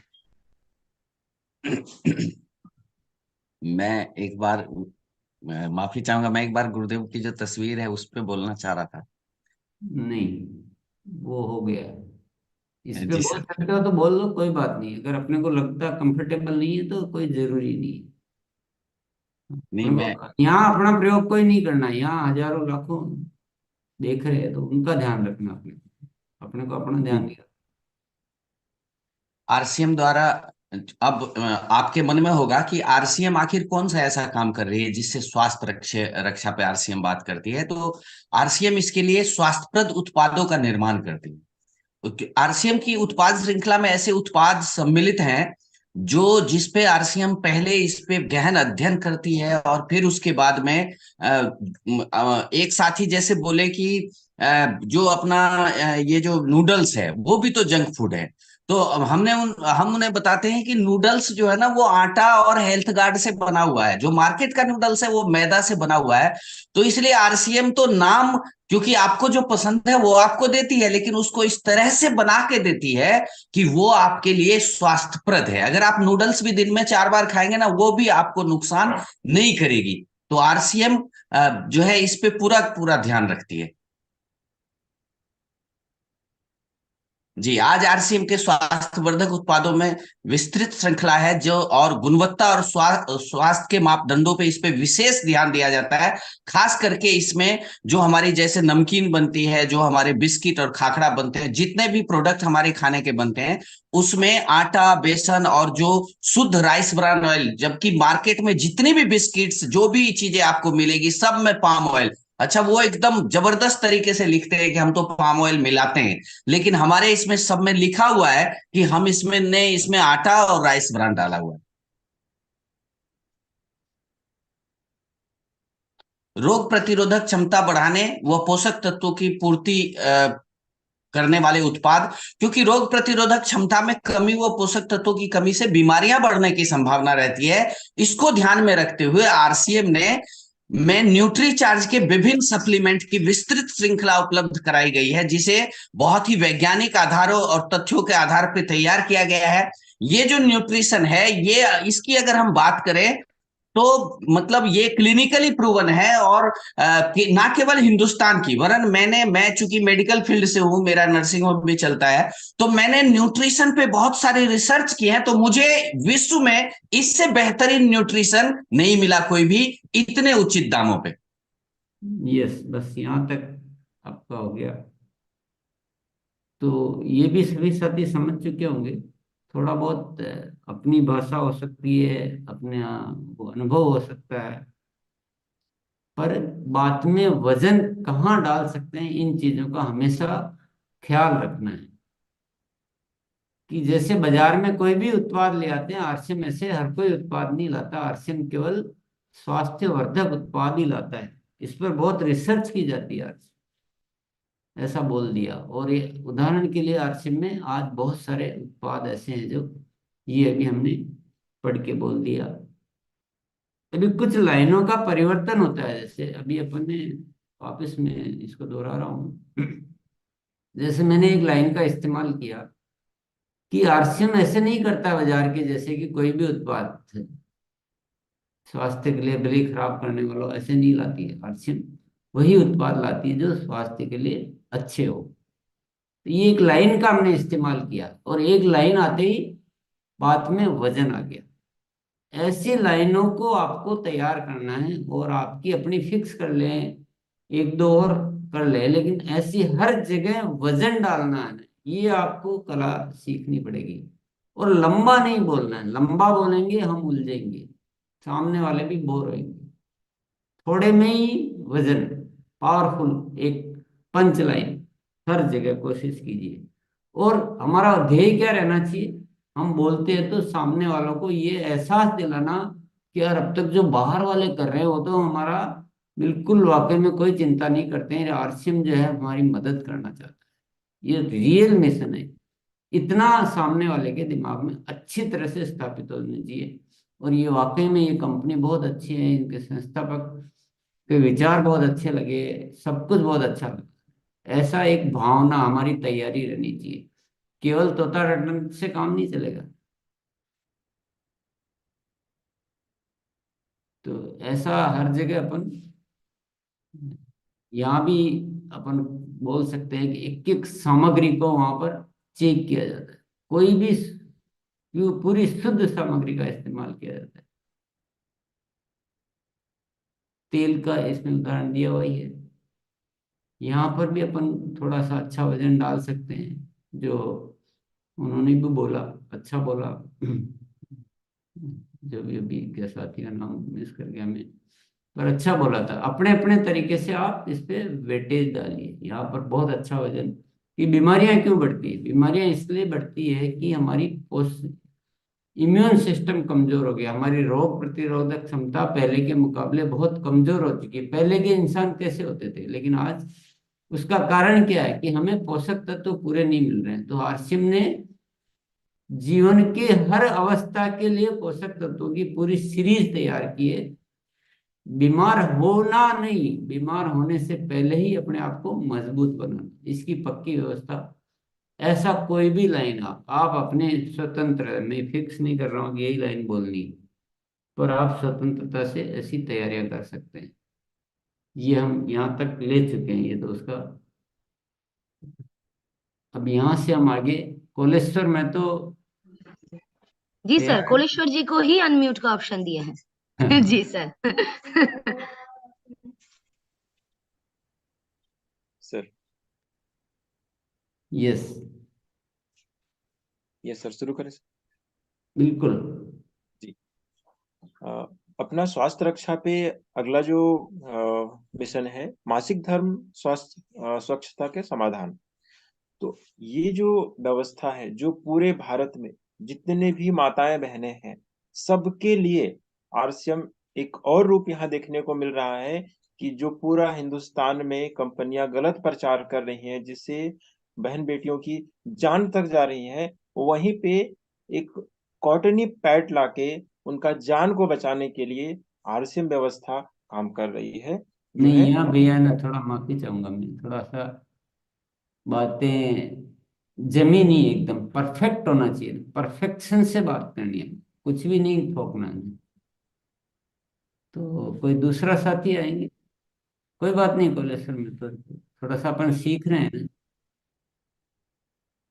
मैं एक बार माफी चाहूंगा, मैं एक बार गुरुदेव की जो तस्वीर है उस पे बोलना चाह रहा था। नहीं, वो हो गया। इस पे जी बोल सर। सकते हो तो बोल लो, कोई बात नहीं। अगर अपने को लगता कंफर्टेबल नहीं है तो कोई जरूरी नहीं है। नहीं, अपने मैं को यहाँ अपना प्रयोग कोई नहीं करना, यहाँ हजारों लाखों देख रहे हैं तो उनका ध्यान रखना, अपने अपने को अपना ध्यान नहीं आरसीएम द्वारा अब आपके मन में होगा कि आरसीएम आखिर कौन सा ऐसा काम कर रही है जिससे स्वास्थ्य रक्षा पे आरसीएम बात करती है। तो आरसीएम इसके लिए स्वास्थ्यप्रद उत्पादों का निर्माण करती है। आरसीएम की उत्पाद श्रृंखला में ऐसे उत्पाद सम्मिलित हैं जो जिस पे आरसीएम पहले इस पे गहन अध्ययन करती है और फिर उसके बाद में एक साथी जैसे बोले कि जो अपना ये जो नूडल्स है वो भी तो जंक फूड है। तो अब हम उन्हें बताते हैं कि नूडल्स जो है ना वो आटा और हेल्थ गार्ड से बना हुआ है, जो मार्केट का नूडल्स है वो मैदा से बना हुआ है। तो इसलिए आरसीएम तो नाम, क्योंकि आपको जो पसंद है वो आपको देती है, लेकिन उसको इस तरह से बना के देती है कि वो आपके लिए स्वास्थ्यप्रद है। अगर आप नूडल्स भी दिन में 4 बार खाएंगे ना, वो भी आपको नुकसान नहीं करेगी। तो आरसीएम जो है इस पे पूरा पूरा ध्यान रखती है। जी, आज आरसीएम के स्वास्थ्यवर्धक उत्पादों में विस्तृत श्रृंखला है जो, और गुणवत्ता और स्वास्थ्य के मापदंडों पे इस पे विशेष ध्यान दिया जाता है। खास करके इसमें जो हमारी जैसे नमकीन बनती है, जो हमारे बिस्किट और खाखरा बनते हैं, जितने भी प्रोडक्ट हमारे खाने के बनते हैं उसमें आटा, बेसन और जो शुद्ध राइस ब्रान ऑयल, जबकि मार्केट में जितनी भी बिस्किट्स जो भी चीजें आपको मिलेगी सब में पाम ऑयल। अच्छा, वो एकदम जबरदस्त तरीके से लिखते हैं कि हम तो पाम ऑयल मिलाते हैं, लेकिन हमारे इसमें सब में लिखा हुआ है कि हम इसमें ने इसमें आटा और राइस ब्रान डाला हुआ है। रोग प्रतिरोधक क्षमता बढ़ाने व पोषक तत्वों की पूर्ति करने वाले उत्पाद, क्योंकि रोग प्रतिरोधक क्षमता में कमी व पोषक तत्वों की कमी से बीमारियां बढ़ने की संभावना रहती है। इसको ध्यान में रखते हुए आरसीएम ने में न्यूट्री चार्ज के विभिन्न सप्लीमेंट की विस्तृत श्रृंखला उपलब्ध कराई गई है, जिसे बहुत ही वैज्ञानिक आधारों और तथ्यों के आधार पर तैयार किया गया है। ये जो न्यूट्रिशन है, ये इसकी अगर हम बात करें तो मतलब ये क्लिनिकली प्रूवन है, और ना केवल हिंदुस्तान की, वरन मैं चूंकि मेडिकल फील्ड से हूं, मेरा नर्सिंग होम भी चलता है, तो मैंने न्यूट्रिशन पे बहुत सारी रिसर्च की है। तो मुझे विश्व में इससे बेहतरीन न्यूट्रिशन नहीं मिला कोई भी, इतने उचित दामों पे। यस, बस यहाँ तक आपका हो गया। तो ये भी सभी साथी समझ चुके होंगे। थोड़ा बहुत अपनी भाषा हो सकती है, अपने वो अनुभव हो सकता है, पर बात में वजन कहाँ डाल सकते हैं, इन चीजों का हमेशा ख्याल रखना है। कि जैसे बाजार में कोई भी उत्पाद ले आते हैं, आरसीएम ऐसे हर कोई उत्पाद नहीं लाता। आरसीएम केवल स्वास्थ्यवर्धक उत्पाद ही लाता है। इस पर बहुत रिसर्च की जाती है आज, ऐसा बोल दिया। और ये उदाहरण के लिए आरसीएम में आज बहुत सारे उत्पाद ऐसे हैं जो ये अभी हमने पढ़ के बोल दिया। अभी कुछ लाइनों का परिवर्तन होता है, जैसे अभी अपन ने वापस में इसको दोहरा रहा हूँ। जैसे मैंने एक लाइन का इस्तेमाल किया कि आरसीएम ऐसे नहीं करता बाजार के जैसे कि कोई भी उत्पाद स्वास्थ्य के लिए भले ही खराब करने वाला ऐसे नहीं लाती है। आरसीएम वही उत्पाद लाती है जो स्वास्थ्य के लिए अच्छे हो। तो ये एक लाइन का हमने इस्तेमाल किया, और एक लाइन आते ही बात में वजन आ गया। ऐसी लाइनों को आपको तैयार करना है, और आपकी अपनी फिक्स कर लें, एक दो और कर ले, लेकिन ऐसी हर जगह वजन डालना है, ये आपको कला सीखनी पड़ेगी। और लंबा नहीं बोलना है, लंबा बोलेंगे हम उलझेंगे, सामने वाले भी बोर होंगे। थोड़े में ही वजन, पावरफुल एक पंच लाइन हर जगह कोशिश कीजिए। और हमारा ध्येय क्या रहना चाहिए, हम बोलते हैं तो सामने वालों को ये एहसास दिलाना कि यार अब तक जो बाहर वाले कर रहे हैं वो तो हमारा बिल्कुल वाकई में कोई चिंता नहीं करते हैं, आरसीएम जो है हमारी मदद करना चाहता है, ये रियल मिशन है। इतना सामने वाले के दिमाग में अच्छी तरह से स्थापित होना चाहिए। और ये वाकई में ये कंपनी बहुत अच्छी है, इनके संस्थापक के विचार बहुत अच्छे लगे, सब कुछ बहुत अच्छा लगा, ऐसा एक भावना हमारी तैयारी रहनी चाहिए। केवल तोता रटने से काम नहीं चलेगा। तो ऐसा हर जगह अपन, यहाँ भी अपन बोल सकते हैं कि एक एक सामग्री को वहां पर चेक किया जाता है, कोई भी पूरी शुद्ध सामग्री का इस्तेमाल किया जाता है। तेल का इसमें उदाहरण दिया हुआ ही है। यहाँ पर भी अपन थोड़ा सा अच्छा वजन डाल सकते हैं, जो उन्होंने भी बोला, अच्छा बोला। जो भी अभी क्या साथी का नाम मिस कर गया मैं, पर अच्छा बोला था। अपने अपने तरीके से आप इस पे वेटेज डालिए। यहाँ पर बहुत अच्छा वजन कि बीमारियां क्यों बढ़ती है, बीमारियां इसलिए बढ़ती है कि हमारी इम्यून सिस्टम कमजोर हो गया, हमारी रोग प्रतिरोधक क्षमता पहले के मुकाबले बहुत कमजोर हो चुकी है। पहले के इंसान कैसे होते थे, लेकिन आज उसका कारण क्या है कि हमें पोषक तत्व पूरे नहीं मिल रहे हैं। तो आरसीएम ने जीवन के हर अवस्था के लिए पोषक तत्वों की पूरी सीरीज तैयार की है। बीमार होना नहीं, बीमार होने से पहले ही अपने आप को मजबूत बनाना, इसकी पक्की व्यवस्था। ऐसा कोई भी लाइन आप अपने स्वतंत्र, मैं फिक्स नहीं कर रहा हूँ कि यही लाइन बोलनी, पर आप स्वतंत्रता से ऐसी तैयारियां कर सकते हैं। ये हम यहाँ तक ले चुके हैं ये तो उसका। अब यहाँ से हम आगे कोलेस्टर में तो जी सर, तैयार कोलेश्वर जी को ही अनम्यूट का ऑप्शन दिया है। जी सर। सर यस, ये सर शुरू करें सर? बिल्कुल। जी। अपना स्वास्थ्य रक्षा पे अगला जो मिशन है, मासिक धर्म स्वास्थ्य स्वच्छता के समाधान। तो ये जो व्यवस्था है जो पूरे भारत में जितने भी माताएं बहनें हैं सबके लिए आरसीएम एक और रूप यहाँ देखने को मिल रहा है कि जो पूरा हिंदुस्तान में कंपनियां गलत प्रचार कर रही हैं जिससे बहन बेटियों की जान तक जा रही है, वहीं पे एक कॉटनी पैड लाके उनका जान को बचाने के लिए आरसीएम व्यवस्था काम कर रही है जो नहीं, है। यहाँ भैया ना थोड़ा माफी चाहूंगा, मैं थोड़ा सा बातें जमीनी एकदम परफेक्ट होना चाहिए, परफेक्शन से बात करनी है, कुछ भी नहीं थोपना है। तो कोई दूसरा साथी आएंगे, कोई बात नहीं, कॉलेज में तो थोड़ा सा अपन सीख रहे हैं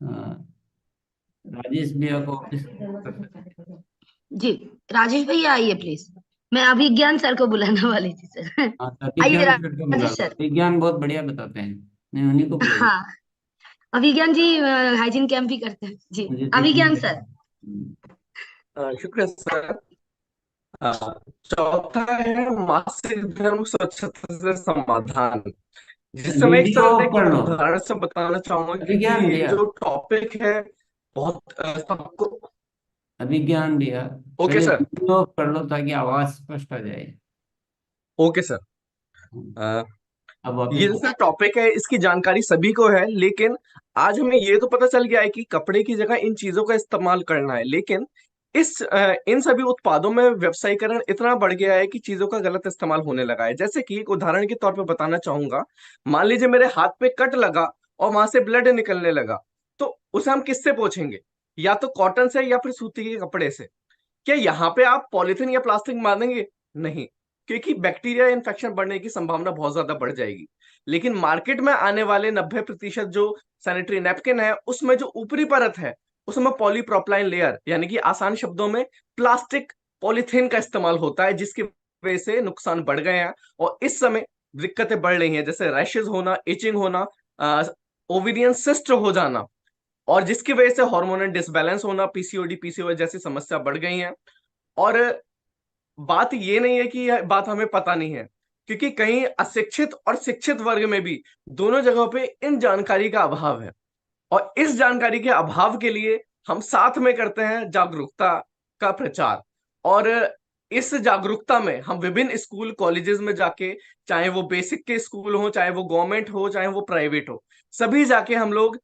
ना। राजेश भैया को ऑफिस कर सकते जी, राजेश भैया आइए प्लीज। मैं अभिज्ञान सर को बुलाने वाली थी सर। हैं। हाँ, तो आइए विज्ञान सर को बुला राजेश लो, सर। विज्ञान बहुत बढ़िया बताते हैं, नहीं उन्हीं को बुलाइए। हाँ, अभिज्ञान जी हाइजीन कैंप भी करते हैं जी। मुझे अभिज्ञान दिखेंगे। सर। शुक्रिया सर। अ, चौथा है मासिक धर्म स्वच्छता से समाधान, जिससे मैं एक वीडियो सर ऑफ एक कर लो। उदाहरण से बताना चाहूंगा अभिज्ञान कि भैया, जो टॉपिक है बहुत सबको। अभिज्ञान भैया, ओके पहले सर। वीडियो ऑफ कर लो ताकि आवाज स्पष्ट आ जाए। Okay sir. अ, अब वापस ये जैसा टॉपिक है इसकी जानकारी सभी को है, लेकिन आज हमें ये तो पता चल गया है कि कपड़े की जगह इन चीजों का इस्तेमाल करना है, लेकिन इन सभी उत्पादों में व्यवसायीकरण इतना बढ़ गया है कि चीजों का गलत इस्तेमाल होने लगा है। जैसे कि एक उदाहरण के तौर पे बताना चाहूंगा, मान लीजिए मेरे हाथ पे कट लगा और वहां से ब्लड निकलने लगा, तो उसे हम किससे पोंछेंगे? या तो कॉटन से या फिर सूती के कपड़े से। क्या यहाँ पे आप पॉलिथीन या प्लास्टिक मानेंगे? नहीं, क्योंकि बैक्टीरिया इन्फेक्शन बढ़ने की संभावना बहुत ज्यादा बढ़ जाएगी। लेकिन मार्केट में आने वाले 90% जो सैनिटरी नैपकिन है, उसमें जो ऊपरी परत है उसमें पॉलीप्रोपिलीन लेयर, यानी कि आसान शब्दों में प्लास्टिक पॉलीथीन का इस्तेमाल होता है, जिसकी वजह से नुकसान बढ़ गए हैं और इस समय दिक्कतें बढ़ रही हैं, जैसे रैशेज होना, इचिंग होना, ओवेरियन सिस्ट हो जाना, और जिसकी वजह से हार्मोनल डिसबैलेंस होना, पीसीओडी पीसीओएस जैसी समस्या बढ़ गई हैं। और बात ये नहीं है कि यह बात हमें पता नहीं है, क्योंकि कहीं अशिक्षित और शिक्षित वर्ग में भी दोनों जगहों पे इन जानकारी का अभाव है। और इस जानकारी के अभाव के लिए हम साथ में करते हैं जागरूकता का प्रचार। और इस जागरूकता में हम विभिन्न स्कूल कॉलेजेस में जाके, चाहे वो बेसिक के स्कूल हो, चाहे वो गवर्नमेंट हो, चाहे वो प्राइवेट हो, सभी जाके हम लोग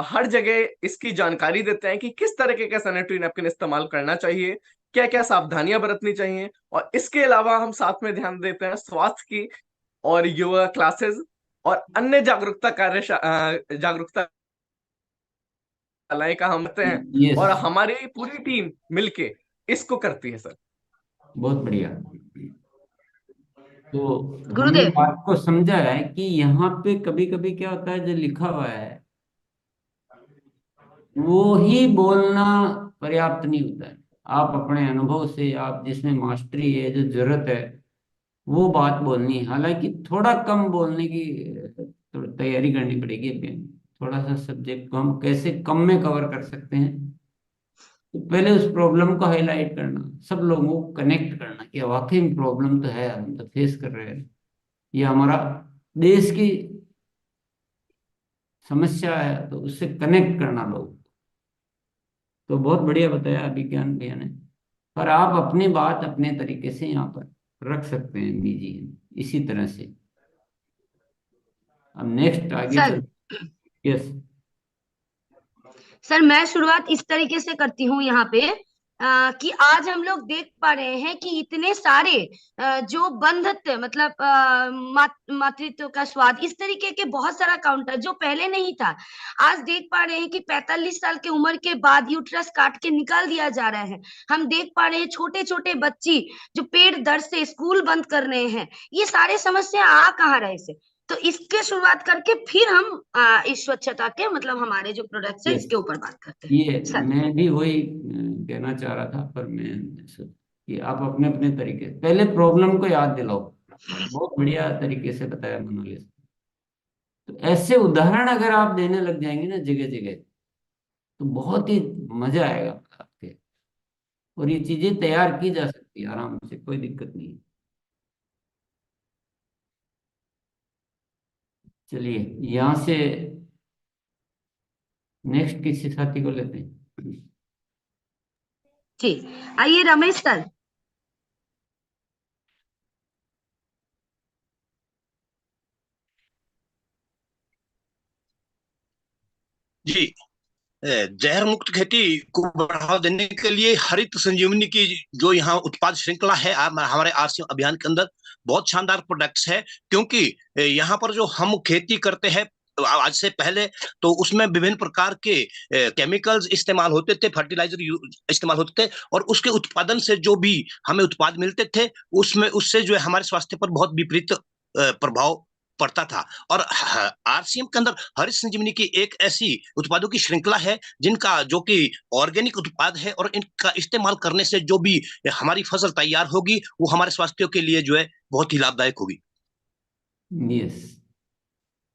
हर जगह इसकी जानकारी देते हैं कि किस तरीके का सैनिटरी नैपकिन इस्तेमाल करना चाहिए, क्या क्या सावधानियां बरतनी चाहिए। और इसके अलावा हम साथ में ध्यान देते हैं स्वास्थ्य की और योगा क्लासेस और अन्य जागरूकता का हम करते हैं। यस, और हमारी पूरी टीम मिलके इसको करती है सर। बहुत बढ़िया। तो हमने गुरुदेव। बात को समझा है कि यहाँ पे कभी कभी क्या होता है, जो लिखा हुआ है वो ही बोलना पर्याप्त नहीं होता है। आप अपने अनुभव से, आप जिसमें मास्टरी है, जो जरूरत है, वो बात बोलनी है। हालांकि थोड़ा कम बोलने की तैयारी करनी पड़ेगी अभी हमें। थोड़ा सा सब्जेक्ट को हम कैसे कम में कवर कर सकते हैं, तो पहले उस प्रॉब्लम को हाईलाइट करना, सब लोगों को कनेक्ट करना कि वाकई में प्रॉब्लम तो है, हम तो फेस कर रहे हैं, ये हमारा देश की समस्या है, तो उससे कनेक्ट करना लोग। तो बहुत बढ़िया बताया विज्ञान भैया ने। पर आप अपनी बात अपने तरीके से यहाँ पर रख सकते हैं बीजी, इसी तरह से। अब नेक्स्ट आगे सर चल। यस। सर मैं शुरुआत इस तरीके से करती हूँ यहाँ पे, कि आज हम लोग देख पा रहे हैं कि इतने सारे जो बंधत्व मतलब मातृत्व का स्वाद, इस तरीके के बहुत सारा काउंटर जो पहले नहीं था, आज देख पा रहे हैं कि 45 साल की उम्र के बाद यूट्रस काट के निकाल दिया जा रहा है। हम देख पा रहे हैं छोटे छोटे बच्ची जो पेट दर्द से स्कूल बंद कर रहे हैं। ये सारे समस्या आ कहाँ रहे से? तो इसके शुरुआत करके फिर हम इस स्वच्छता के मतलब हमारे जो प्रोडक्ट्स है यस, इसके ऊपर बात करते हैं ये सर। मैं भी वही कहना चाह रहा था, पर मैं कि आप अपने अपने तरीके पहले प्रॉब्लम को याद दिलाओ। बहुत बढ़िया तरीके से बताया मनोज। तो ऐसे उदाहरण अगर आप देने लग जाएंगे ना जगह जगह, तो बहुत ही मजा आएगा आपके। और ये चीजें तैयार की जा सकती है आराम से, कोई दिक्कत नहीं है। चलिए, यहाँ से नेक्स्ट किसी साथी को लेते हैं। जी, आइए रमेश सर। जी। जहर मुक्त खेती को बढ़ावा देने के लिए हरित संजीवनी की जो यहाँ उत्पाद श्रृंखला है हमारे आरसीएम अभियान के अंदर बहुत शानदार प्रोडक्ट्स है। क्योंकि यहाँ पर जो हम खेती करते हैं आज से पहले, तो उसमें विभिन्न प्रकार के केमिकल्स इस्तेमाल होते थे, फर्टिलाइजर इस्तेमाल होते थे, और उसके उत्पादन से जो भी हमें उत्पाद मिलते थे उसमें उससे जो है हमारे स्वास्थ्य पर बहुत विपरीत प्रभाव पड़ता था। और आरसीएम के अंदर हरित संजीवनी की एक ऐसी उत्पादों की श्रृंखला है जिनका जो कि ऑर्गेनिक उत्पाद है, और इनका इस्तेमाल करने से जो भी हमारी फसल तैयार होगी वो हमारे स्वास्थ्य के लिए जो है बहुत ही लाभदायक होगी। यस,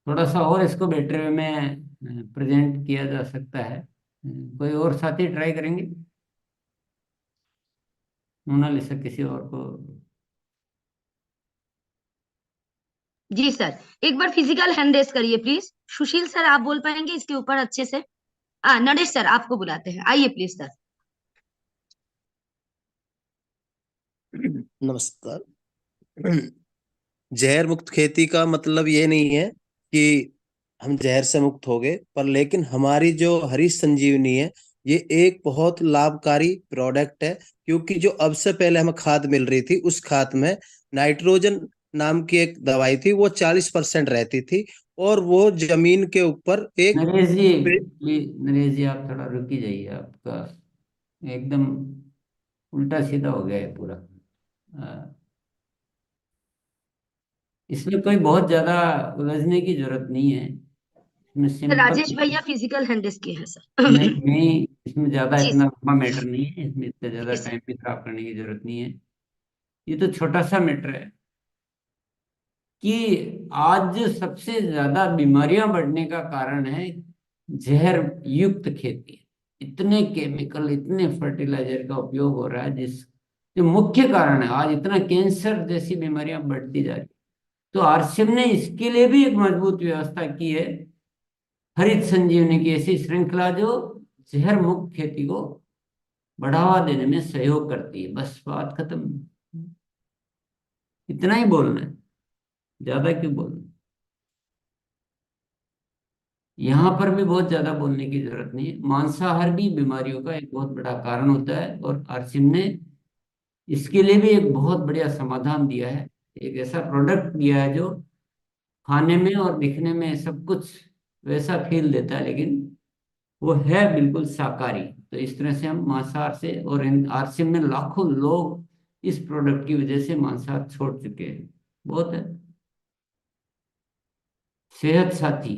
थोड़ा सा और इसको बेटर वे में प्रेजेंट किया जा सकता है। कोई और साथी ट्राई करेंगे? मोनालिसा, किसी और को? जी सर, एक बार फिजिकल हैंड रेस करिए प्लीज। सुशील सर आप बोल पाएंगे इसके ऊपर अच्छे से? नरेश सर आपको बुलाते हैं, आइए प्लीज सर। नमस्कार। जहर मुक्त खेती का मतलब ये नहीं है कि हम जहर से मुक्त हो गए, पर लेकिन हमारी जो हरी संजीवनी है ये एक बहुत लाभकारी प्रोडक्ट है, क्योंकि जो अब से पहले हमें खाद मिल रही थी उस खाद में नाइट्रोजन नाम की एक दवाई थी, वो 40% रहती थी, और वो जमीन के ऊपर एक नरेश जी, नरेश जी आप थोड़ा रुक ही जाइए, आपका एकदम उल्टा सीधा हो गया है पूरा। अ, इसमें कोई बहुत ज्यादा उलझने की जरूरत नहीं है, इसमें सिंपल। राजेश भैया फिजिकल हैंडिस के हैं नहीं सर। नहीं, इसमें ज्यादा जी इतना लंबा मैटर नहीं है, इसमें इतना ज्यादा जी सर। टाइम भी खराब करने की जरूरत नहीं है। ये तो छोटा सा मैटर है कि आज सबसे ज्यादा बीमारियां बढ़ने का कारण है जहर युक्त खेती। इतने केमिकल, इतने फर्टिलाइजर का उपयोग हो रहा है, जिस जो मुख्य कारण है आज इतना कैंसर जैसी बीमारियां बढ़ती जा रही। तो आरसीएम ने इसके लिए भी एक मजबूत व्यवस्था की है, हरित संजीवनी की ऐसी श्रृंखला जो जहर मुक्त खेती को बढ़ावा देने में सहयोग करती है। बस बात खत्म, इतना ही बोलना है, ज्यादा क्यों बोलना। यहाँ पर भी बहुत ज्यादा बोलने की जरूरत नहीं है। मांसाहार भी बीमारियों का एक बहुत बड़ा कारण होता है, और आरसीएम ने इसके लिए भी एक बहुत बढ़िया समाधान दिया है। एक ऐसा प्रोडक्ट दिया है जो खाने में और दिखने में सब कुछ वैसा फील देता है, लेकिन वो है बिल्कुल शाकाहारी। तो इस तरह से हम मांसाहार से, और इन आरसीएम में लाखों लोग इस प्रोडक्ट की वजह से मांसाहार छोड़ चुके हैं। बहुत है। सेहत साथी,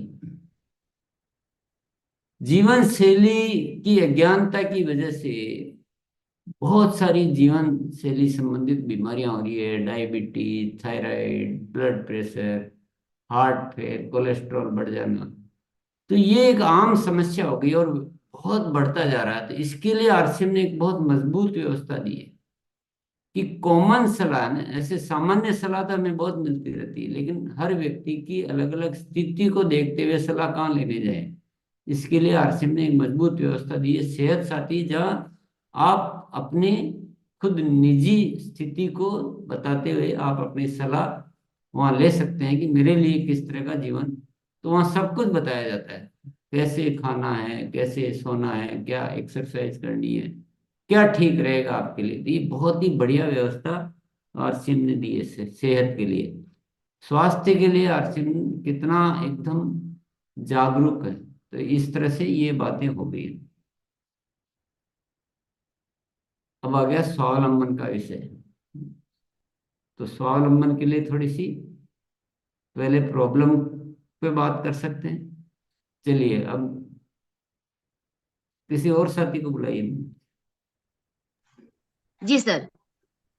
जीवन शैली की अज्ञानता की वजह से बहुत सारी जीवन शैली संबंधित बीमारियां हो रही है। Diabetes, thyroid, blood pressure, heart fail, cholesterol बढ़ जाना। तो ये एक आम समस्या हो गई और बहुत बढ़ता जा रहा है। तो इसके लिए आरसीएम ने एक बहुत मजबूत व्यवस्था दी है कि कॉमन सलाह ना, ऐसे सामान्य सलाह तो हमें बहुत मिलती रहती है, लेकिन हर व्यक्ति की अलग अलग स्थिति को देखते हुए सलाह कहाँ लेने जाए, इसके लिए आरसीएम ने एक मजबूत व्यवस्था दी है, सेहत साथी, जहाँ आप अपने खुद निजी स्थिति को बताते हुए आप अपनी सलाह वहाँ ले सकते हैं कि मेरे लिए किस तरह का जीवन। तो वहाँ सब कुछ बताया जाता है, कैसे खाना है, कैसे सोना है, क्या एक्सरसाइज करनी है, क्या ठीक रहेगा आपके लिए। तो ये बहुत ही बढ़िया व्यवस्था आरसीएम ने दी है सेहत के लिए, स्वास्थ्य के लिए। आरसीएम कितना एकदम जागरूक है। तो इस तरह से ये बातें हो गई। अब आ गया स्वावलंबन का विषय। तो स्वावलंबन के लिए थोड़ी सी पहले प्रॉब्लम पे बात कर सकते हैं। चलिए अब किसी और साथी को बुलाइए। जी सर।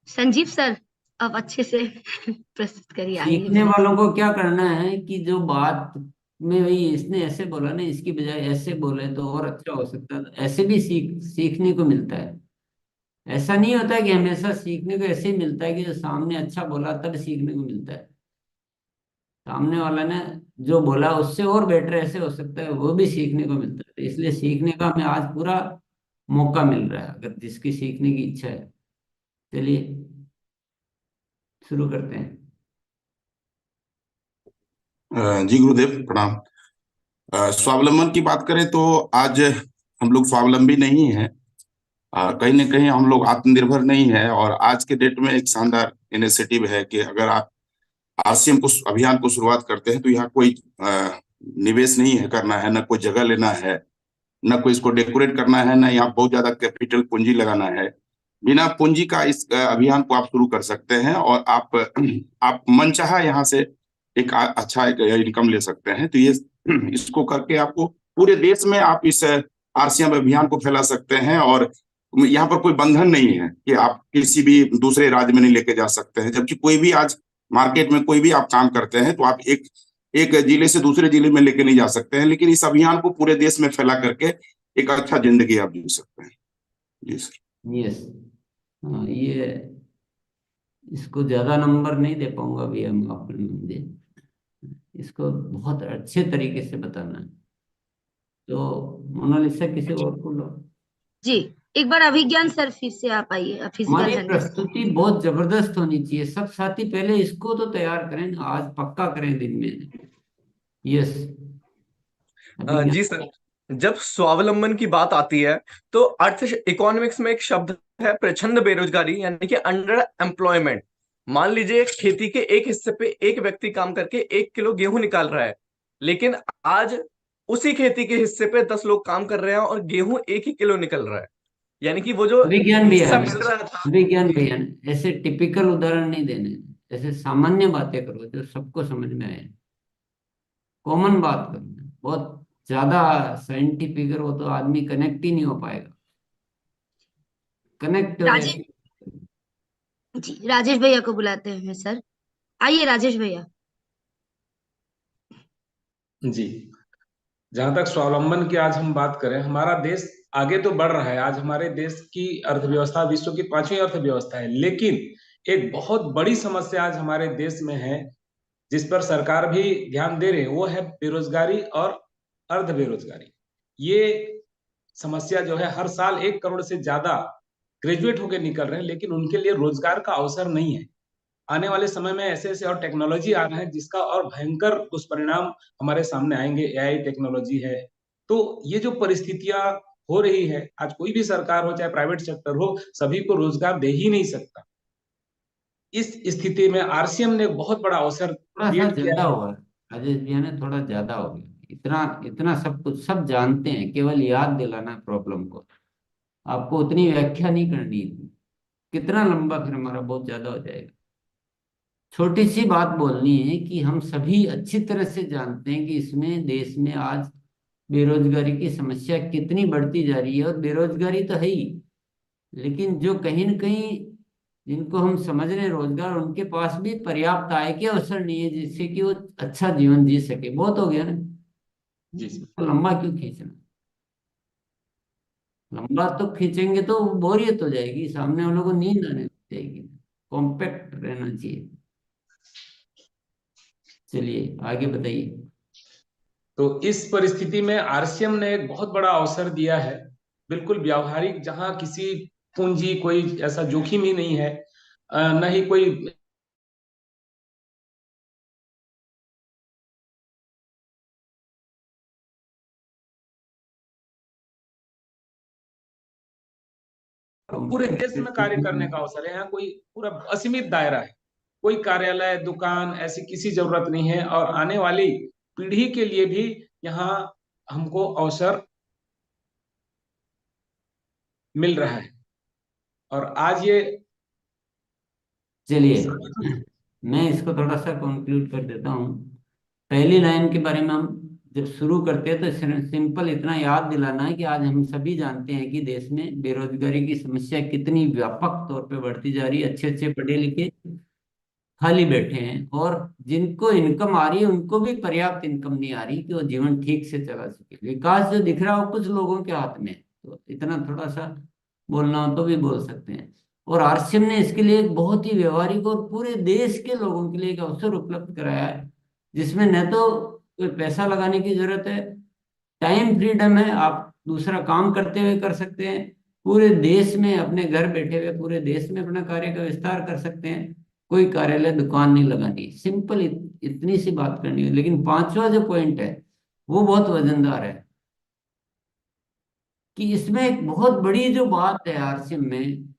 संजीव सर, अब अच्छे से प्रस्तुत करिए, आइए सीखने प्लीज। वालों को क्या करना है कि जो बात में भाई इसने ऐसे बोला ना, इसकी बजाय ऐसे बोले तो और अच्छा हो सकता है, तो ऐसे भी सीखने को मिलता है। ऐसा नहीं होता है कि हमेशा सीखने को ऐसे ही मिलता है कि जो सामने अच्छा बोला तब सीखने को मिलता है। सामने वाला ने जो बोला उससे और बेटर ऐसे हो सकता है, वो भी सीखने को मिलता है। तो इसलिए सीखने का हमें आज पूरा मौका मिल रहा है, अगर जिसकी सीखने की इच्छा है। चलिए शुरू करते हैं। जी गुरुदेव प्रणाम। स्वावलंबन की बात करें तो आज हम लोग स्वावलंबी नहीं हैं। कहीं ना कहीं हम लोग आत्मनिर्भर नहीं है, और आज के डेट में एक शानदार इनिशिएटिव है कि अगर आप आरसीएम को अभियान को शुरुआत करते हैं तो यहाँ कोई निवेश नहीं है करना है, न कोई जगह लेना है, न कोई इसको डेकोरेट करना है, न यहाँ बहुत ज्यादा कैपिटल पूंजी लगाना है। बिना पूंजी का इस अभियान को आप शुरू कर सकते हैं, और आप मनचाहा यहाँ से एक अच्छा एक इनकम ले सकते हैं। तो ये इसको करके आपको पूरे देश में आप इस आरसीएम अभियान को फैला सकते हैं, और यहाँ पर कोई बंधन नहीं है कि आप किसी भी दूसरे राज्य में नहीं लेके जा सकते हैं। जबकि कोई भी आज मार्केट में कोई भी आप काम करते हैं तो आप एक एक जिले से दूसरे जिले में लेके नहीं जा सकते हैं, लेकिन इस अभियान को पूरे देश में फैला करके एक अच्छा जिंदगी आप जी सकते हैं। जी सर। यस। हाँ, ये इसको ज्यादा नंबर नहीं दे पाऊंगा अभी हम आपने मुझे, इसको बहुत अच्छे तरीके से बताना है। तो मोनालिसा किसी और को लो। जी एक बार अभिज्ञान सर फिर से आप आइए, फिजिकल हमारी हेल्थ। प्रस्तुति बहुत जबरदस्त होनी चाहिए। सब साथी पहले इसको तो तैयार करें, आज पक्का करें दिन में। यस, अभिज्ञान। जी सर, जब स्वावलंबन की बात आती है तो अर्थ इकोनॉमिक्स में एक शब्द है प्रचंड बेरोजगारी, यानी कि अंडर एम्प्लॉयमेंट। मान लीजिए खेती के एक हिस्से पे एक व्यक्ति काम करके 1 किलो गेहूं निकाल रहा है, लेकिन आज उसी खेती के हिस्से पे 10 लोग काम कर रहे हैं और गेहूं 1 ही किलो निकल रहा है। यानी कि वो जो अभिज्ञान भैया, हिस्सा मिल रहा था। अभिज्ञान भैया, ऐसे टिपिकल उदाहरण नहीं देने, ऐसे सामान्य बातें करो जो सबको समझ में आए। कॉमन बात करो, बहुत ज्यादा साइंटिफिक हो तो आदमी कनेक्ट ही नहीं हो पाएगा। कनेक्ट राजेश, जी राजेश भैया को बुलाते हैं सर। आइए राजेश भैया। जी, जहां तक स्वावलंबन की आज हम बात करें, हमारा देश आगे तो बढ़ रहा है। आज हमारे देश की अर्थव्यवस्था विश्व की 5वीं अर्थव्यवस्था है, लेकिन एक बहुत बड़ी समस्या आज हमारे देश में है जिस पर सरकार भी ध्यान दे रही है, वो है बेरोजगारी और अर्ध बेरोजगारी। ये समस्या जो है, हर साल 1 करोड़ से ज्यादा ग्रेजुएट होकर निकल रहे हैं, लेकिन उनके लिए रोजगार का अवसर नहीं है। आने वाले समय में ऐसे ऐसे और टेक्नोलॉजी आ रहे हैं जिसका और भयंकर दुष्परिणाम हमारे सामने आएंगे। एआई टेक्नोलॉजी है, तो ये जो परिस्थितियां हो रही है, आज कोई भी सरकार हो चाहे प्राइवेट सेक्टर हो, सभी को रोजगार दे ही नहीं सकता। इस स्थिति में आरसीएम ने एक बहुत बड़ा अवसर थोड़ा सा क्रिएट किया ज्यादा है। हुआ। राजेश भैया ने थोड़ा ज्यादा हो गया। इतना इतना सब कुछ सब जानते हैं, केवल याद दिलाना है प्रॉब्लम को। आपको उतनी व्याख्या नहीं करनी थी। कितना लंबा फिर हमारा बहुत ज्यादा हो जाएगा। छोटी सी बात बोलनी है कि हम सभी अच्छी तरह से जानते हैं कि इसमें देश में आज बेरोजगारी की समस्या कितनी बढ़ती जा रही है। और बेरोजगारी तो है ही, लेकिन जो कहीं न कहीं जिनको हम समझ रहे हैं रोजगार, उनके पास भी पर्याप्त आय के अवसर नहीं है जिससे कि वो अच्छा जीवन जी सके। बहुत हो गया ना, जी तो लंबा क्यों खींचना। लंबा तो खींचेंगे तो बोरियत हो जाएगी, सामने वालों को नींद आने लग जाएगी। कॉम्पैक्ट रहना चाहिए। चलिए आगे बताइए। तो इस परिस्थिति में आरसीएम ने एक बहुत बड़ा अवसर दिया है, बिल्कुल व्यावहारिक, जहां किसी पूंजी कोई ऐसा जोखिम ही नहीं है, न ही कोई पूरे देश में कार्य करने का अवसर है। यहाँ कोई पूरा असीमित दायरा है, कोई कार्यालय दुकान ऐसी किसी जरूरत नहीं है, और आने वाली पीढ़ी के लिए भी यहाँ हमको अवसर मिल रहा है। और आज ये चलिए मैं इसको थोड़ा सा कंक्लूड कर देता हूँ। पहली लाइन के बारे में हम जब शुरू करते हैं तो सिंपल इतना याद दिलाना है कि आज हम सभी जानते हैं कि देश में बेरोजगारी की समस्या कितनी व्यापक तौर पे बढ़ती जा रही है। अच्छे अच्छे पढ़े लिखे खाली बैठे हैं, और जिनको इनकम आ रही है उनको भी पर्याप्त इनकम नहीं आ रही कि वो जीवन ठीक से चला सके। विकास जो दिख रहा है वो कुछ लोगों के हाथ में है। तो इतना थोड़ा सा बोलना हो तो भी बोल सकते हैं। और आरसीएम ने इसके लिए एक बहुत ही व्यवहारिक और पूरे देश के लोगों के लिए एक अवसर उपलब्ध कराया है, जिसमें न तो कोई पैसा लगाने की जरूरत है, टाइम फ्रीडम है, आप दूसरा काम करते हुए कर सकते हैं, पूरे देश में अपने घर बैठे हुए पूरे देश में अपना कार्य का विस्तार कर सकते हैं। कोई कार्यालय दुकान नहीं लगानी, सिंपल इतनी सी बात करनी है। लेकिन पांचवा जो पॉइंट है वो बहुत वजनदार है, कि इसमें एक बहुत बड़ी जो बात है आरसीएम में,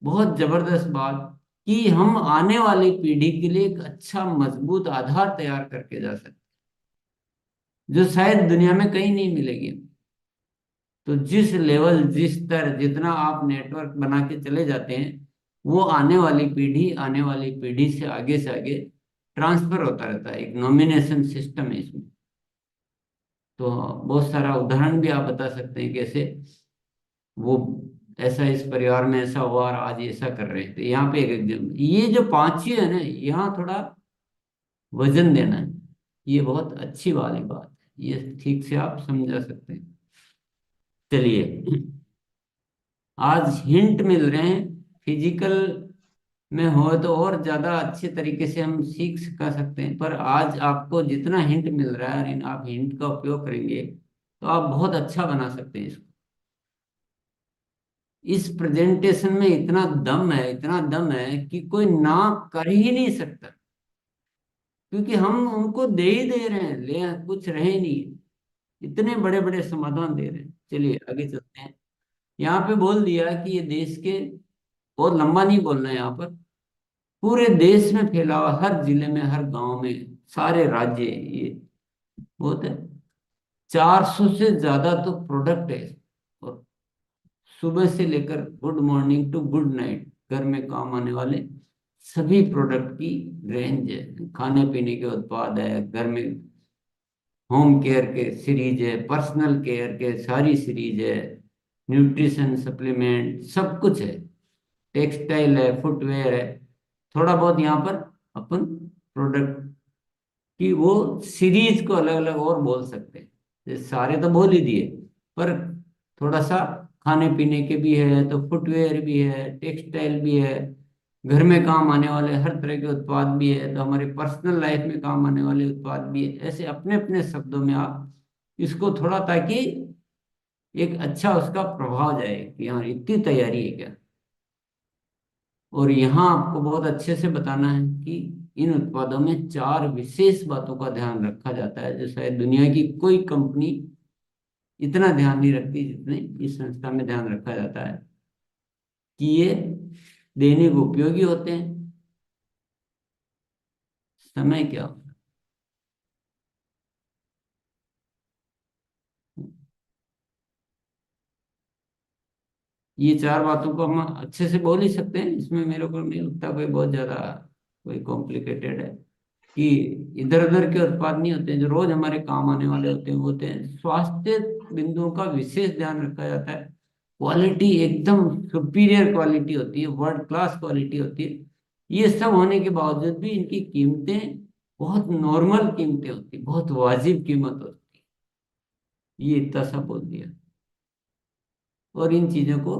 बहुत जबरदस्त बात, कि हम आने वाली पीढ़ी के लिए एक अच्छा मजबूत आधार तैयार करके जा सकते, जो शायद दुनिया में कहीं नहीं मिलेगी। तो जिस लेवल जिस स्तर जितना आप नेटवर्क बना के चले जाते हैं, वो आने वाली पीढ़ी से आगे ट्रांसफर होता रहता है। एक नॉमिनेशन सिस्टम है इसमें। तो बहुत सारा उदाहरण भी आप बता सकते हैं कैसे वो ऐसा इस परिवार में ऐसा हुआ और आज ऐसा कर रहे हैं। तो यहाँ पे एक एग्जाम्पल, ये जो पांचवी है ना, यहाँ थोड़ा वजन देना है। ये बहुत अच्छी वाली बात है, ये ठीक से आप समझा सकते हैं। चलिए, आज हिंट मिल रहे हैं। फिजिकल में हो तो और ज्यादा अच्छे तरीके से हम सीख सिखा सकते हैं, पर आज आपको जितना हिंट मिल रहा है और आप हिंट का उपयोग करेंगे तो आप बहुत अच्छा बना सकते हैं इसको। इस प्रेजेंटेशन में इतना दम है, इतना दम है कि कोई ना कर ही नहीं सकता, क्योंकि हम उनको दे ही दे रहे हैं, ले कुछ रहे नहीं, इतने बड़े बड़े समाधान दे रहे हैं। चलिए आगे चलते हैं। यहाँ पे बोल दिया कि ये देश के, बहुत लंबा नहीं बोलना है यहाँ पर, पूरे देश में फैला हुआ, हर जिले में, हर गांव में, सारे राज्य, ये बहुत है। 400 से ज्यादा तो प्रोडक्ट है, और सुबह से लेकर good morning to good night घर में काम आने वाले सभी प्रोडक्ट की रेंज है। खाने पीने के उत्पाद है, घर में होम केयर के सीरीज है, पर्सनल केयर के सारी सीरीज है, न्यूट्रिशन सप्लीमेंट सब कुछ है, टेक्सटाइल है, फुटवेयर है। थोड़ा बहुत यहाँ पर अपन प्रोडक्ट की वो सीरीज को अलग अलग और बोल सकते हैं, जैसे सारे तो बोल ही दिए, पर थोड़ा सा खाने पीने के भी है, तो फुटवेयर भी है, टेक्सटाइल भी है, घर में काम आने वाले हर तरह के उत्पाद भी है, तो हमारे पर्सनल लाइफ में काम आने वाले उत्पाद भी है। ऐसे अपने अपने शब्दों में आप इसको थोड़ा, ताकि एक अच्छा उसका प्रभाव जाए कि हाँ इतनी तैयारी है क्या। और यहाँ आपको बहुत अच्छे से बताना है कि इन उत्पादों में 4 विशेष बातों का ध्यान रखा जाता है, जो शायद दुनिया की कोई कंपनी इतना ध्यान नहीं रखती जितने इस संस्था में ध्यान रखा जाता है, कि ये दैनिक उपयोगी होते हैं। समय क्या होता है, ये 4 बातों को हम अच्छे से बोल ही सकते हैं, इसमें मेरे को नहीं लगता कोई बहुत ज्यादा कोई कॉम्प्लिकेटेड है। कि इधर उधर के उत्पाद नहीं होते हैं, जो रोज हमारे काम आने वाले होते हैं, वो होते हैं। स्वास्थ्य बिंदुओं का विशेष ध्यान रखा जाता है, क्वालिटी एकदम सुपीरियर क्वालिटी होती है, वर्ल्ड क्लास क्वालिटी होती है। ये सब होने के बावजूद भी इनकी कीमतें बहुत नॉर्मल कीमतें होती है, बहुत वाजिब कीमत होती है, ये इतना सा बोल दिया। और इन चीजों को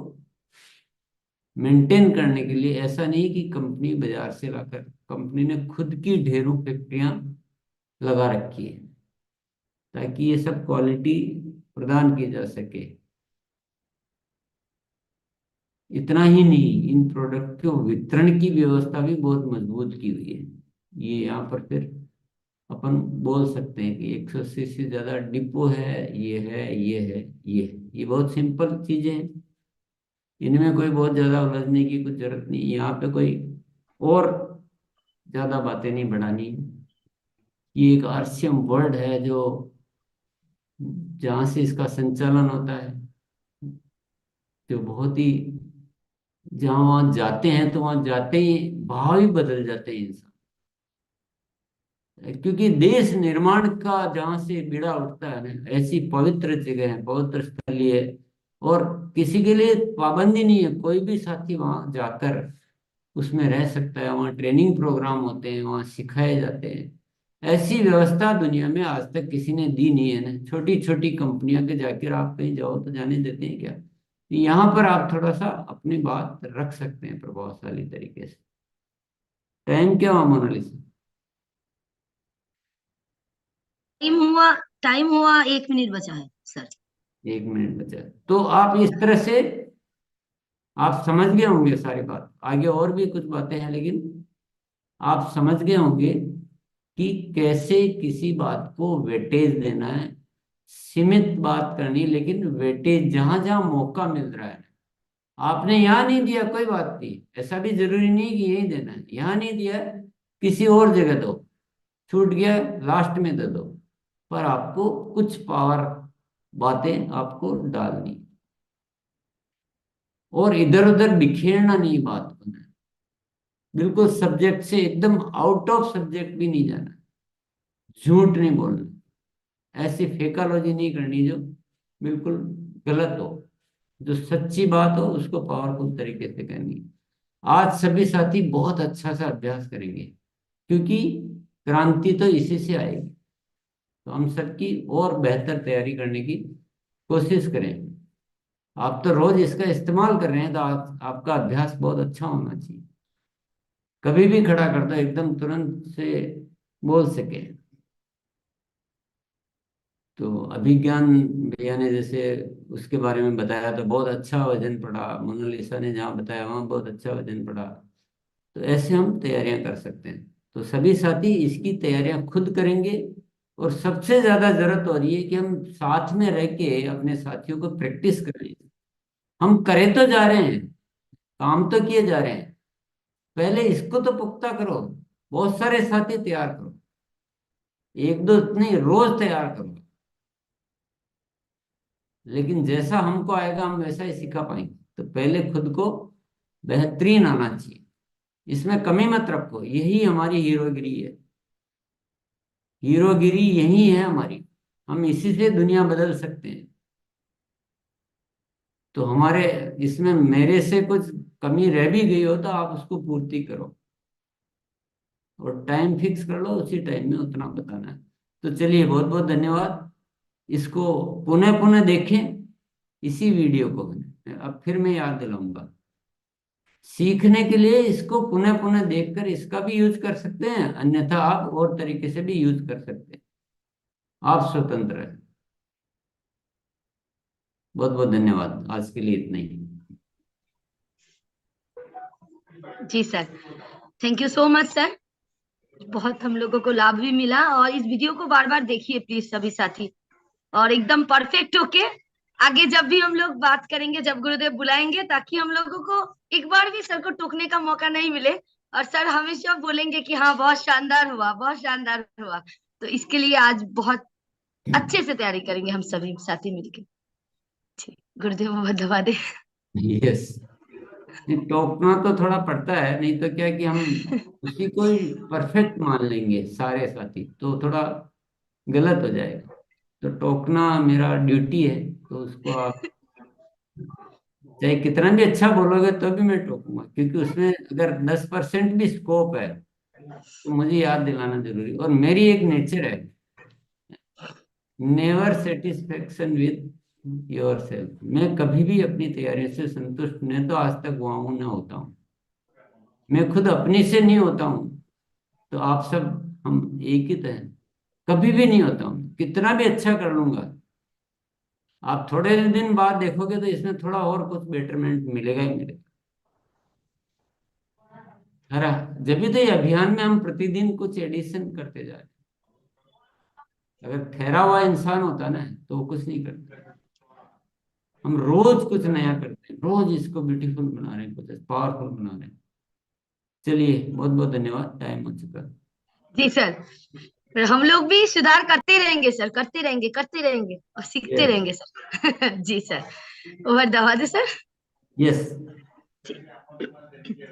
मेंटेन करने के लिए ऐसा नहीं कि कंपनी बाजार से लाकर, कंपनी ने खुद की ढेरों फैक्ट्रियां लगा रखी है, ताकि ये सब क्वालिटी प्रदान की जा सके। इतना ही नहीं, इन प्रोडक्ट के वितरण की व्यवस्था भी बहुत मजबूत की हुई है। ये यहाँ पर फिर अपन बोल सकते हैं कि 180 से ज्यादा डिपो है, ये है, ये है, ये है। ये बहुत सिंपल चीजें हैं, इनमें कोई बहुत ज्यादा उलझने की कुछ जरूरत नहीं। यहाँ पे कोई और ज्यादा बातें नहीं बढ़ानी। ये एक आरसीएम वर्ड है, जो जहाँ से इसका संचालन होता है, जो बहुत ही, जहाँ वहाँ जाते हैं तो वहाँ जाते ही भाव ही बदल जाते हैं इंसान। क्योंकि देश निर्माण का जहाँ से बीड़ा उठता है ना, ऐसी पवित्र जगह है, पवित्र स्थल ये है। और किसी के लिए पाबंदी नहीं है, कोई भी साथी वहां जाकर उसमें रह सकता है। वहाँ ट्रेनिंग प्रोग्राम होते हैं, वहाँ सिखाए जाते हैं। ऐसी व्यवस्था दुनिया में आज तक किसी ने दी नहीं है ना। छोटी छोटी कंपनियां के जाकर आप कहीं जाओ तो जाने देते हैं क्या। यहाँ पर आप थोड़ा सा अपनी बात रख सकते हैं प्रभावशाली तरीके से। टाइम क्या हुआ मोनालिसा? टाइम हुआ 1 मिनट बचा है सर। 1 मिनट बचा है। तो आप इस तरह से आप समझ गए होंगे सारी बात। आगे और भी कुछ बातें हैं, लेकिन आप समझ गए होंगे कि कैसे किसी बात को वेटेज देना है। सीमित बात करनी, लेकिन वेटेज जहां जहां मौका मिल रहा है। आपने यहाँ नहीं दिया, कोई बात नहीं, ऐसा भी जरूरी नहीं कि यही देना है। यहाँ नहीं दिया, किसी और जगह दो, छूट गया लास्ट में दे दो। पर आपको कुछ पावर बातें आपको डालनी, और इधर उधर बिखेरना नहीं बात को। बिल्कुल सब्जेक्ट से एकदम आउट ऑफ सब्जेक्ट भी नहीं जाना, झूठ नहीं बोलना, ऐसी फेकालॉजी नहीं करनी जो बिल्कुल गलत हो। जो सच्ची बात हो उसको पावरफुल तरीके से करनी। आज सभी साथी बहुत अच्छा सा अभ्यास करेंगे, क्योंकि क्रांति तो इसी से आएगी। तो हम सबकी और बेहतर तैयारी करने की कोशिश करें। आप तो रोज इसका इस्तेमाल कर रहे हैं, तो आपका अभ्यास बहुत अच्छा होना चाहिए। कभी भी खड़ा कर दो, एकदम तुरंत से बोल सके। तो अभिज्ञान भैया ने जैसे उसके बारे में बताया तो बहुत अच्छा वजन पड़ा, मोनालिसा ने जहाँ बताया वहाँ बहुत अच्छा वजन पड़ा। तो ऐसे हम तैयारियां कर सकते हैं। तो सभी साथी इसकी तैयारियां खुद करेंगे, और सबसे ज्यादा जरूरत हो रही है कि हम साथ में रह के अपने साथियों को प्रैक्टिस करें। हम करे तो जा रहे हैं, काम तो किए जा रहे हैं, पहले इसको तो पुख्ता करो। बहुत सारे साथी तैयार करो, एक दो नहीं, रोज तैयार करो। लेकिन जैसा हमको आएगा हम वैसा ही सिखा पाएंगे। तो पहले खुद को बेहतरीन आना चाहिए, इसमें कमी मत रखो। यही हमारी हीरोगिरी है, हीरोगिरी यही है हमारी। हम इसी से दुनिया बदल सकते हैं। तो हमारे इसमें मेरे से कुछ कमी रह भी गई हो तो आप उसको पूर्ति करो, और टाइम फिक्स कर लो, उसी टाइम में उतना बताना है। तो चलिए, बहुत बहुत धन्यवाद। इसको पुनः पुनः देखें, इसी वीडियो को अब फिर मैं याद दिलाऊंगा। सीखने के लिए इसको पुनः पुनः देखकर इसका भी यूज कर सकते हैं, अन्यथा आप और तरीके से भी यूज कर सकते हैं। आप स्वतंत्र हैं। बहुत बहुत धन्यवाद, आज के लिए इतना ही। जी sir, thank you so much sir. बहुत हम लोगों को लाभ भी मिला, और इस वीडियो को बार बार देखिए प्लीज सभी साथी, और एकदम परफेक्ट होके आगे जब भी हम लोग बात करेंगे, जब गुरुदेव बुलाएंगे, ताकि हम लोगों को एक बार भी सर को टोकने का मौका नहीं मिले, और सर हमेशा बोलेंगे कि हाँ बहुत शानदार हुआ, बहुत शानदार हुआ। तो इसके लिए आज बहुत अच्छे से तैयारी करेंगे हम सभी साथी मिलके। ठीक, गुरुदेव बहुत दबा दे। यस, टोकना तो थोड़ा पड़ता है, नहीं तो क्या कि हम उसी को ही परफेक्ट मान लेंगे सारे साथी, तो थोड़ा गलत हो जाएगा। तो टोकना मेरा ड्यूटी है, तो उसको आप चाहे कितना भी अच्छा बोलोगे तो भी मैं टोकूंगा, क्योंकि उसमें अगर 10% भी स्कोप है तो मुझे याद दिलाना जरूरी। और मेरी एक नेचर है, never satisfaction with your self. मैं कभी भी अपनी तैयारी से संतुष्ट नहीं तो आज तक हुआ हूं, ना होता हूँ। मैं खुद अपनी से नहीं होता हूँ, तो आप सब हम एक ही तो हैं। कभी भी नहीं होता हूँ, कितना भी अच्छा कर लूंगा, आप थोड़े दिन बाद देखोगे तो इसमें थोड़ा और कुछ बेटरमेंट मिलेगा ही मिलेगा। हरा जब भी तो ये अभियान में हम प्रतिदिन कुछ एडिशन करते जा रहे हैं। अगर ठहरा हुआ इंसान होता ना तो वो कुछ नहीं करता। हम रोज कुछ नया करते हैं, रोज इसको ब्यूटीफुल बना रहे हैं, कुछ पावरफुल बना रहे हैं। चलिए, बहुत बहुत धन्यवाद, टाइम हो चुका। जी सर, हम लोग भी सुधार करते रहेंगे सर, करते रहेंगे, करते रहेंगे और सीखते यस, रहेंगे सर। जी सर, ओवर दबा दे सर। यस। ठीक।